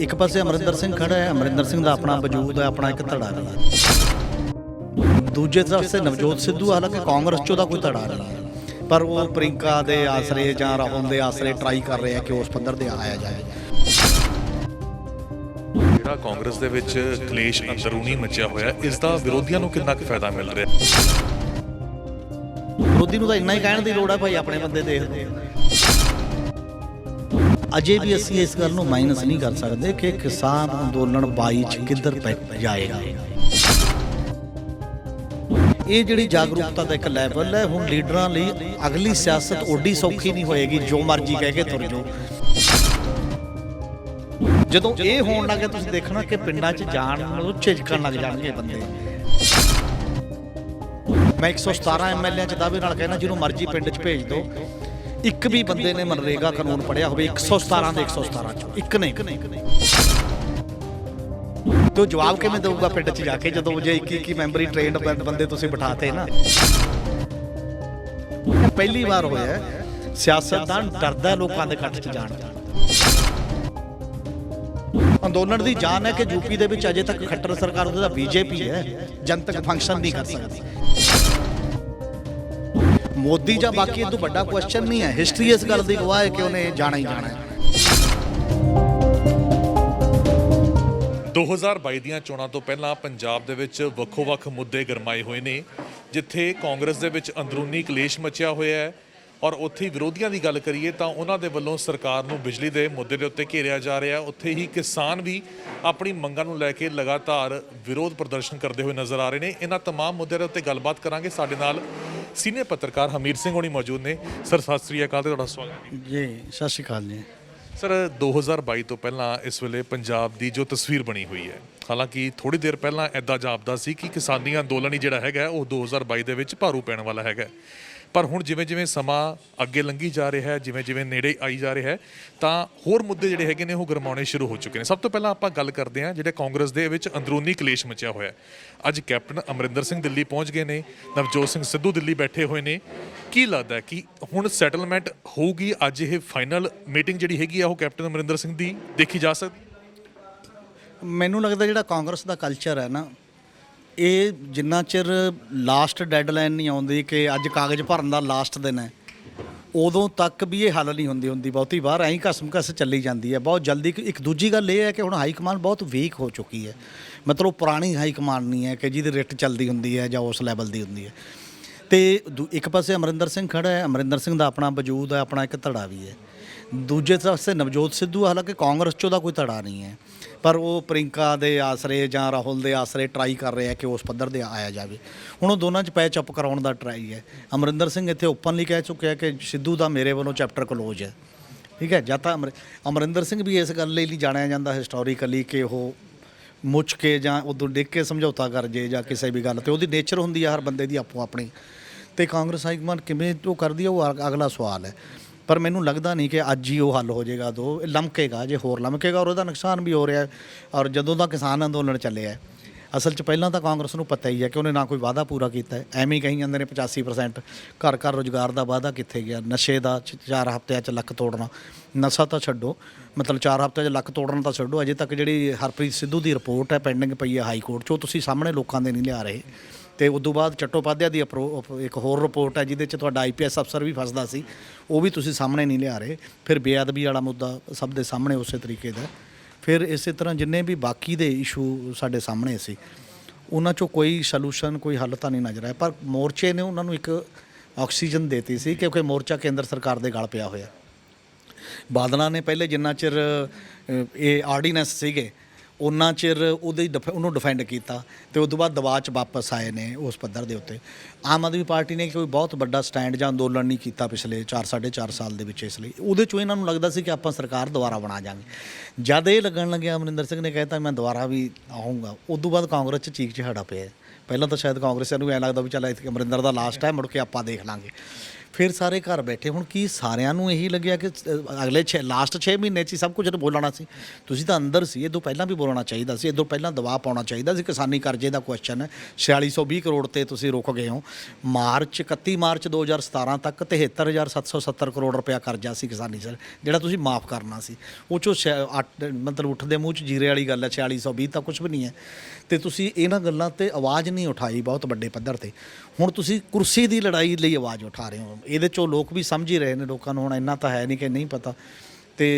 एक पासे अमरिंदर सिंह खड़ा है, अमरिंदर सिंह का अपना वजूद है, अपना एक धड़ा भी है। दूजे पासे नवजोत सिद्धू, हालांकि कांग्रेस चो कोई धड़ा नहीं है, पर वो प्रियंका के आसरे या राहुल के आसरे ट्राई कर रहे हैं कि उस पद्धर से आया जाए। ਜਿਹੜਾ ਕਾਂਗਰਸ ਦੇ ਵਿੱਚ ਕਲੇਸ਼ ਅੰਦਰੂਨੀ ਮਚਿਆ ਹੋਇਆ ਇਸ ਦਾ ਵਿਰੋਧੀਆਂ ਨੂੰ ਕਿੰਨਾ ਕੁ ਫਾਇਦਾ ਮਿਲ ਰਿਹਾ? ਵਿਰੋਧੀ ਨੂੰ ਤਾਂ ਇੰਨਾ ਹੀ ਕਹਿਣ ਦੀ ਲੋੜ ਹੈ ਭਾਈ, ਆਪਣੇ ਬੰਦੇ ਦੇਖਦੇ ਅਜੇ ਵੀ ਅਸੀਂ ਇਸ ਗੱਲ ਨੂੰ ਮਾਈਨਸ ਨਹੀਂ ਕਰ ਸਕਦੇ ਕਿ ਕਿਸਾਨ ਅੰਦੋਲਨ 22 ਚ ਕਿੱਧਰ ਪੈ ਜਾਏਗਾ। ਇਹ ਜਿਹੜੀ ਜਾਗਰੂਕਤਾ ਦਾ ਇੱਕ ਲੈਵਲ ਹੈ, ਹੁਣ ਲੀਡਰਾਂ ਲਈ ਅਗਲੀ ਸਿਆਸਤ ਓਡੀ ਸੌਖੀ ਨਹੀਂ ਹੋਏਗੀ ਜੋ ਮਰਜ਼ੀ ਕਹਿ ਕੇ ਤੁਰ ਜਾਓ। ਜਦੋਂ ਇਹ ਹੋਣ ਲੱਗੇ ਤੁਸੀਂ ਦੇਖਣਾ ਕਿ ਪਿੰਡਾਂ 'ਚ ਜਾਣ ਨੂੰ ਝਿਜਕਣ ਲੱਗ ਜਾਣਗੇ ਬੰਦੇ। ਮੈਂ 117 ਐਮਐਲਏ 'ਚ ਦਾਅਵੇ ਨਾਲ ਕਹਿਣਾ ਜਿਹਨੂੰ ਮਰਜ਼ੀ ਪਿੰਡ 'ਚ ਭੇਜ ਦਿਓ, ਇੱਕ ਵੀ ਬੰਦੇ ਨੇ ਮਨਰੇਗਾ ਕਾਨੂੰਨ ਪੜ੍ਹਿਆ ਹੋਵੇ 117 ਦੇ 117 'ਚੋਂ ਇੱਕ ਨੇ। ਤੇ ਉਹ ਜਵਾਬ ਕਿਵੇਂ ਦੇਊਗਾ ਪਿੰਡ 'ਚ ਜਾ ਕੇ ਜਦੋਂ ਜੇ 21 ਮੈਂਬਰੀ ਟ੍ਰੇਨਡ ਬੰਦੇ ਤੁਸੀਂ ਬਿਠਾਤੇ ਨਾ। ਪਹਿਲੀ ਵਾਰ ਹੋਇਆ ਸਿਆਸਤਦਾਨ ਡਰਦਾ ਲੋਕਾਂ ਦੇ ਇਕੱਠ 'ਚ ਜਾਣ ਦਾ। ਅੰਦੋਲਨ ਦੀ ਜਾਨ ਹੈ ਕਿ ਯੂਪੀ ਦੇ ਵਿੱਚ ਅਜੇ ਤੱਕ ਖੱਟਰ ਸਰਕਾਰ ਉਹਦਾ ਬੀਜੇਪੀ ਹੈ, ਜਨਤਕ ਫੰਕਸ਼ਨ ਨਹੀਂ ਕਰ ਸਕਦੀ। ਮੋਦੀ ਜਾਂ ਬਾਕੀ ਇਹ ਤੋਂ ਵੱਡਾ ਕੁਐਸਚਨ ਨਹੀਂ ਹੈ। ਹਿਸਟਰੀ ਇਸ ਗੱਲ ਦੀ ਗਵਾਹ ਹੈ ਕਿ ਉਹਨੇ ਜਾਣਾ ਹੀ ਜਾਣਾ ਹੈ। 2022 ਦੀਆਂ ਚੋਣਾਂ ਤੋਂ ਪਹਿਲਾਂ ਪੰਜਾਬ ਦੇ ਵਿੱਚ ਵੱਖੋ-ਵੱਖ ਮੁੱਦੇ ਗਰਮਾਏ ਹੋਏ ਨੇ, ਜਿੱਥੇ ਕਾਂਗਰਸ ਦੇ ਵਿੱਚ ਅੰਦਰੂਨੀ ਕਲੇਸ਼ ਮਚਿਆ ਹੋਇਆ ਹੈ ਔਰ ਉੱਥੇ ਵਿਰੋਧੀਆਂ ਦੀ ਗੱਲ ਕਰੀਏ ਤਾਂ ਉਹਨਾਂ ਦੇ ਵੱਲੋਂ ਸਰਕਾਰ ਨੂੰ ਬਿਜਲੀ ਦੇ ਮੁੱਦੇ ਦੇ ਉੱਤੇ ਘੇਰਿਆ ਜਾ ਰਿਹਾ। ਉੱਥੇ ਹੀ ਕਿਸਾਨ ਵੀ ਆਪਣੀ ਮੰਗਾਂ ਨੂੰ ਲੈ ਕੇ ਲਗਾਤਾਰ ਵਿਰੋਧ ਪ੍ਰਦਰਸ਼ਨ ਕਰਦੇ ਹੋਏ ਨਜ਼ਰ ਆ ਰਹੇ ਨੇ। ਇਹਨਾਂ तमाम ਮੁੱਦਿਆਂ ਦੇ ਉੱਤੇ ਗੱਲਬਾਤ ਕਰਾਂਗੇ। ਸਾਡੇ ਨਾਲ ਸੀਨੀਅਰ ਪੱਤਰਕਾਰ ਹਮੀਰ ਸਿੰਘ ਹੋਣੀ ਮੌਜੂਦ ਨੇ। ਸਰ ਸਤਿ ਸ੍ਰੀ ਅਕਾਲ ਤੇ ਤੁਹਾਡਾ ਸਵਾਗਤ ਹੈ ਜੀ। ਸਤਿ ਸ਼੍ਰੀ ਅਕਾਲ ਜੀ। ਸਰ 2022 ਤੋਂ ਪਹਿਲਾਂ ਇਸ ਵੇਲੇ ਪੰਜਾਬ ਦੀ ਜੋ ਤਸਵੀਰ ਬਣੀ ਹੋਈ ਹੈ, ਹਾਲਾਂਕਿ ਥੋੜੀ ਦੇਰ ਪਹਿਲਾਂ ਇੱਦਾਂ ਜਾਪਦਾ ਸੀ ਕਿ ਕਿਸਾਨੀ ਅੰਦੋਲਨ ਹੀ ਜਿਹੜਾ ਹੈਗਾ ਉਹ 2022 ਦੇ ਵਿੱਚ ਭਾਰੂ ਪੈਣ ਵਾਲਾ ਹੈਗਾ, ਪਰ ਹੁਣ ਜਿਵੇਂ ਜਿਵੇਂ ਸਮਾਂ ਅੱਗੇ ਲੰਘੀ ਜਾ ਰਿਹਾ ਹੈ, ਜਿਵੇਂ ਜਿਵੇਂ ਨੇੜੇ ਆਈ ਜਾ ਰਿਹਾ ਹੈ, ਤਾਂ ਹੋਰ ਮੁੱਦੇ ਜਿਹੜੇ ਹੈਗੇ ਨੇ ਉਹ ਗਰਮਾਉਣੇ ਸ਼ੁਰੂ ਹੋ ਚੁੱਕੇ ਨੇ। ਸਭ ਤੋਂ ਪਹਿਲਾਂ ਆਪਾਂ ਗੱਲ ਕਰਦੇ ਹਾਂ ਜਿਹੜੇ ਕਾਂਗਰਸ ਦੇ ਵਿੱਚ ਅੰਦਰੂਨੀ ਕਲੇਸ਼ ਮਚਿਆ ਹੋਇਆ। ਅੱਜ ਕੈਪਟਨ ਅਮਰਿੰਦਰ ਸਿੰਘ ਦਿੱਲੀ ਪਹੁੰਚ ਗਏ ਨੇ, ਨਵਜੋਤ ਸਿੰਘ ਸਿੱਧੂ ਦਿੱਲੀ ਬੈਠੇ ਹੋਏ ਨੇ। ਕੀ ਲੱਗਦਾ ਕਿ ਹੁਣ ਸੈਟਲਮੈਂਟ ਹੋਊਗੀ? ਅੱਜ ਇਹ ਫਾਈਨਲ ਮੀਟਿੰਗ ਜਿਹੜੀ ਹੈਗੀ ਆ ਉਹ ਕੈਪਟਨ ਅਮਰਿੰਦਰ ਸਿੰਘ ਦੀ ਦੇਖੀ ਜਾ ਸਕਦੀ? ਮੈਨੂੰ ਲੱਗਦਾ ਜਿਹੜਾ ਕਾਂਗਰਸ ਦਾ ਕਲਚਰ ਹੈ ਨਾ, ਇਹ ਜਿੰਨਾ ਚਿਰ ਲਾਸਟ ਡੈਡਲਾਈਨ ਨਹੀਂ ਆਉਂਦੀ ਕਿ ਅੱਜ ਕਾਗਜ਼ ਭਰਨ ਦਾ ਲਾਸਟ ਦਿਨ ਹੈ, ਉਦੋਂ ਤੱਕ ਵੀ ਇਹ ਹੱਲ ਨਹੀਂ ਹੁੰਦੀ ਬਹੁਤੀ ਵਾਰ ਐਂ ਘਸ ਚੱਲੀ ਜਾਂਦੀ ਹੈ ਬਹੁਤ ਜਲਦੀ। ਇੱਕ ਦੂਜੀ ਗੱਲ ਇਹ ਹੈ ਕਿ ਹੁਣ ਹਾਈ ਕਮਾਂਡ ਬਹੁਤ ਵੀਕ ਹੋ ਚੁੱਕੀ ਹੈ, ਮਤਲਬ ਪੁਰਾਣੀ ਹਾਈ ਕਮਾਂਡ ਨਹੀਂ ਹੈ ਕਿ ਜਿਹਦੀ ਰਿਟ ਚੱਲਦੀ ਹੁੰਦੀ ਹੈ ਜਾਂ ਉਸ ਲੈਵਲ ਦੀ ਹੁੰਦੀ ਹੈ। ਅਤੇ ਇੱਕ ਪਾਸੇ ਅਮਰਿੰਦਰ ਸਿੰਘ ਖੜਾ ਹੈ, ਅਮਰਿੰਦਰ ਸਿੰਘ ਦਾ ਆਪਣਾ ਵਜੂਦ ਹੈ, ਆਪਣਾ ਇੱਕ ਧੜਾ ਵੀ ਹੈ। ਦੂਜੇ ਪਾਸੇ ਨਵਜੋਤ ਸਿੱਧੂ, ਹਾਲਾਂਕਿ ਕਾਂਗਰਸ 'ਚੋਂ ਦਾ ਕੋਈ ਧੜਾ ਨਹੀਂ ਹੈ, ਪਰ ਉਹ ਪ੍ਰਿयंका ਦੇ ਆਸਰੇ ਜਾਂ ਰਾਹੁਲ ਦੇ ਆਸਰੇ ਟਰਾਈ ਕਰ ਰਹੇ ਆ ਕਿ ਉਸ ਪੱਧਰ 'ਤੇ ਆਇਆ ਜਾਵੇ। ਹੁਣ ਉਹ ਦੋਨਾਂ 'ਚ ਪੈਚ ਅਪ ਕਰਾਉਣ ਦਾ ਟਰਾਈ ਹੈ। ਅਮਰਿੰਦਰ ਸਿੰਘ ਇੱਥੇ ਓਪਨਲੀ ਕਹਿ ਚੁੱਕਿਆ ਕਿ ਸਿੱਧੂ ਦਾ ਮੇਰੇ ਵੱਲੋਂ ਚੈਪਟਰ ਕਲੋਜ਼ ਹੈ, ਠੀਕ ਹੈ। ਜਾਂ ਤਾਂ ਅਮਰਿੰਦਰ ਸਿੰਘ ਵੀ ਇਸ ਗੱਲ ਲਈ ਨਹੀਂ ਜਾਣਿਆ ਜਾਂਦਾ ਹਿਸਟੋਰੀਕਲੀ ਕਿ ਉਹ ਮੁੱਚ ਕੇ ਜਾਂ ਉਦੋਂ ਡਿੱਗ ਕੇ ਸਮਝੌਤਾ ਕਰ ਜੇ ਜਾਂ ਕਿਸੇ ਵੀ ਗੱਲ 'ਤੇ। ਉਹਦੀ ਨੇਚਰ ਹੁੰਦੀ ਆ ਹਰ ਬੰਦੇ ਦੀ ਆਪੋ ਆਪਣੀ, ਅਤੇ ਕਾਂਗਰਸ ਹਾਈਕਮਾਂਡ ਕਿਵੇਂ ਉਹ ਕਰਦੀ ਆ ਉਹ ਅਗਲਾ ਸਵਾਲ ਹੈ। ਪਰ ਮੈਨੂੰ ਲੱਗਦਾ ਨਹੀਂ ਕਿ ਅੱਜ ਹੀ ਉਹ ਹੱਲ ਹੋ ਜਾਏਗਾ। ਲਮਕੇਗਾ, ਜੇ ਹੋਰ ਲਮਕੇਗਾ ਔਰ ਉਹਦਾ ਨੁਕਸਾਨ ਵੀ ਹੋ ਰਿਹਾ। ਔਰ ਜਦੋਂ ਦਾ ਕਿਸਾਨ ਅੰਦੋਲਨ ਚੱਲਿਆ, ਅਸਲ 'ਚ ਪਹਿਲਾਂ ਤਾਂ ਕਾਂਗਰਸ ਨੂੰ ਪਤਾ ਹੀ ਹੈ ਕਿ ਉਹਨੇ ਨਾ ਕੋਈ ਵਾਅਦਾ ਪੂਰਾ ਕੀਤਾ ਹੈ। ਐਵੇਂ ਹੀ ਕਹੀ ਜਾਂਦੇ ਨੇ 85% ਘਰ ਘਰ ਰੁਜ਼ਗਾਰ ਦਾ ਵਾਅਦਾ ਕਿੱਥੇ ਗਿਆ। ਨਸ਼ੇ ਦਾ 4 ਹਫ਼ਤਿਆਂ 'ਚ ਲੱਖ ਤੋੜਨਾ, ਨਸ਼ਾ ਤਾਂ ਛੱਡੋ, ਮਤਲਬ 4 ਹਫ਼ਤਿਆਂ 'ਚ ਲੱਖ ਤੋੜਨਾ ਤਾਂ ਛੱਡੋ, ਅਜੇ ਤੱਕ ਜਿਹੜੀ ਹਰਪ੍ਰੀਤ ਸਿੱਧੂ ਦੀ ਰਿਪੋਰਟ ਹੈ ਪੈਂਡਿੰਗ ਪਈ ਹੈ ਹਾਈ ਕੋਰਟ 'ਚ, ਉਹ ਤੁਸੀਂ ਸਾਹਮਣੇ ਲੋਕਾਂ ਦੇ ਨਹੀਂ ਲਿਆ ਰਹੇ। ਅਤੇ ਉਦੋਂ ਬਾਅਦ ਚੱਟੋਪਾਧਿਆ ਦੀ ਇੱਕ ਹੋਰ ਰਿਪੋਰਟ ਹੈ ਜਿਹਦੇ 'ਚ ਤੁਹਾਡਾ IPS ਅਫਸਰ ਵੀ ਫਸਦਾ ਸੀ, ਉਹ ਵੀ ਤੁਸੀਂ ਸਾਹਮਣੇ ਨਹੀਂ ਲਿਆ ਰਹੇ। ਫਿਰ ਬੇਅਦਬੀ ਵਾਲਾ ਮੁੱਦਾ ਸਭ ਦੇ ਸਾਹਮਣੇ ਉਸੇ ਤਰੀਕੇ ਦਾ। ਫਿਰ ਇਸੇ ਤਰ੍ਹਾਂ ਜਿੰਨੇ ਵੀ ਬਾਕੀ ਦੇ ਇਸ਼ੂ ਸਾਡੇ ਸਾਹਮਣੇ ਸੀ, ਉਹਨਾਂ 'ਚੋਂ ਕੋਈ ਸੋਲੂਸ਼ਨ, ਕੋਈ ਹੱਲ ਤਾਂ ਨਹੀਂ ਨਜ਼ਰ ਆਇਆ। ਪਰ ਮੋਰਚੇ ਨੇ ਉਹਨਾਂ ਨੂੰ ਇੱਕ ਆਕਸੀਜਨ ਦੇਤੀ ਸੀ ਕਿਉਂਕਿ ਮੋਰਚਾ ਕੇਂਦਰ ਸਰਕਾਰ ਦੇ ਗਲ ਪਿਆ ਹੋਇਆ। ਬਾਦਲਾਂ ਨੇ ਪਹਿਲੇ ਜਿੰਨਾ ਚਿਰ ਇਹ ਆਰਡੀਨੈਂਸ ਸੀਗੇ ਉਹਨਾਂ ਚਿਰ ਉਹਨੂੰ ਡਿਫੈਂਡ ਕੀਤਾ, ਅਤੇ ਉਸ ਤੋਂ ਬਾਅਦ ਦਬਾਅ 'ਚ ਵਾਪਸ ਆਏ ਨੇ ਉਸ ਪੱਧਰ ਦੇ ਉੱਤੇ। ਆਮ ਆਦਮੀ ਪਾਰਟੀ ਨੇ ਕੋਈ ਬਹੁਤ ਵੱਡਾ ਸਟੈਂਡ ਜਾਂ ਅੰਦੋਲਨ ਨਹੀਂ ਕੀਤਾ ਪਿਛਲੇ 4-4.5 ਸਾਲ ਦੇ ਵਿੱਚ, ਇਸ ਲਈ ਉਹਦੇ 'ਚੋਂ ਇਹਨਾਂ ਨੂੰ ਲੱਗਦਾ ਸੀ ਕਿ ਆਪਾਂ ਸਰਕਾਰ ਦੁਬਾਰਾ ਬਣਾ ਜਾਵਾਂਗੇ। ਜਦ ਇਹ ਲੱਗਣ ਲੱਗਿਆ ਅਮਰਿੰਦਰ ਸਿੰਘ ਨੇ ਕਹਿਤਾ ਮੈਂ ਦੁਬਾਰਾ ਵੀ ਆਊਂਗਾ, ਉਦੋਂ ਬਾਅਦ ਕਾਂਗਰਸ 'ਚ ਚੀਕ ਚਿਹਾੜਾ ਪਿਆ। ਪਹਿਲਾਂ ਤਾਂ ਸ਼ਾਇਦ ਕਾਂਗਰਸੀਆਂ ਨੂੰ ਐਂ ਲੱਗਦਾ ਵੀ ਚੱਲ ਇੱਥੇ ਅਮਰਿੰਦਰ ਦਾ ਲਾਸਟ ਹੈ, ਮੁੜ ਕੇ ਆਪਾਂ ਦੇਖ ਲਾਂਗੇ। ਫਿਰ ਸਾਰੇ ਘਰ ਬੈਠੇ। ਹੁਣ ਕੀ ਸਾਰਿਆਂ ਨੂੰ ਇਹੀ ਲੱਗਿਆ ਕਿ ਅਗਲੇ ਲਾਸਟ 6 ਮਹੀਨੇ 'ਚ ਹੀ ਸਭ ਕੁਝ ਬੋਲਣਾ ਸੀ? ਤੁਸੀਂ ਤਾਂ ਅੰਦਰ ਸੀ, ਇਹ ਤੋਂ ਪਹਿਲਾਂ ਵੀ ਬੋਲਣਾ ਚਾਹੀਦਾ ਸੀ, ਇਹ ਤੋਂ ਪਹਿਲਾਂ ਦਬਾਅ ਪਾਉਣਾ ਚਾਹੀਦਾ ਸੀ। ਕਿਸਾਨੀ ਕਰਜ਼ੇ ਦਾ ਕੁਐਸਚਨ ਹੈ, 4620 ਕਰੋੜ ਤੇ ਤੁਸੀਂ ਰੁਕ ਗਏ ਹੋ। 31 ਮਾਰਚ 2017 ਤੱਕ 73,770 ਕਰੋੜ ਰੁਪਇਆ ਕਰਜ਼ਾ ਸੀ ਕਿਸਾਨੀ ਸਰ, ਜਿਹੜਾ ਤੁਸੀਂ ਮਾਫ ਕਰਨਾ ਸੀ। ਉਹ 'ਚੋਂ ਮਤਲਬ ਉੱਠਦੇ ਮੂੰਹ 'ਚ ਜੀਰੇ ਵਾਲੀ ਗੱਲ ਹੈ, 4620 ਤਾਂ ਕੁਝ ਵੀ ਨਹੀਂ ਹੈ। ਤੇ ਤੁਸੀਂ ਇਹਨਾਂ ਗੱਲਾਂ ਤੇ ਆਵਾਜ਼ ਨਹੀਂ ਉਠਾਈ ਬਹੁਤ ਵੱਡੇ ਪੱਧਰ ਤੇ। ਹੁਣ ਤੁਸੀਂ ਕੁਰਸੀ ਦੀ ਲੜਾਈ ਲਈ ਆਵਾਜ਼ ਉਠਾ ਰਹੇ ਹੋ। ਇਹਦੇ 'ਚੋਂ ਲੋਕ ਵੀ ਸਮਝ ਹੀ ਰਹੇ ਨੇ, ਲੋਕਾਂ ਨੂੰ ਹੁਣ ਇੰਨਾ ਤਾਂ ਹੈ ਨਹੀਂ ਕਿ ਨਹੀਂ ਪਤਾ। ਤੇ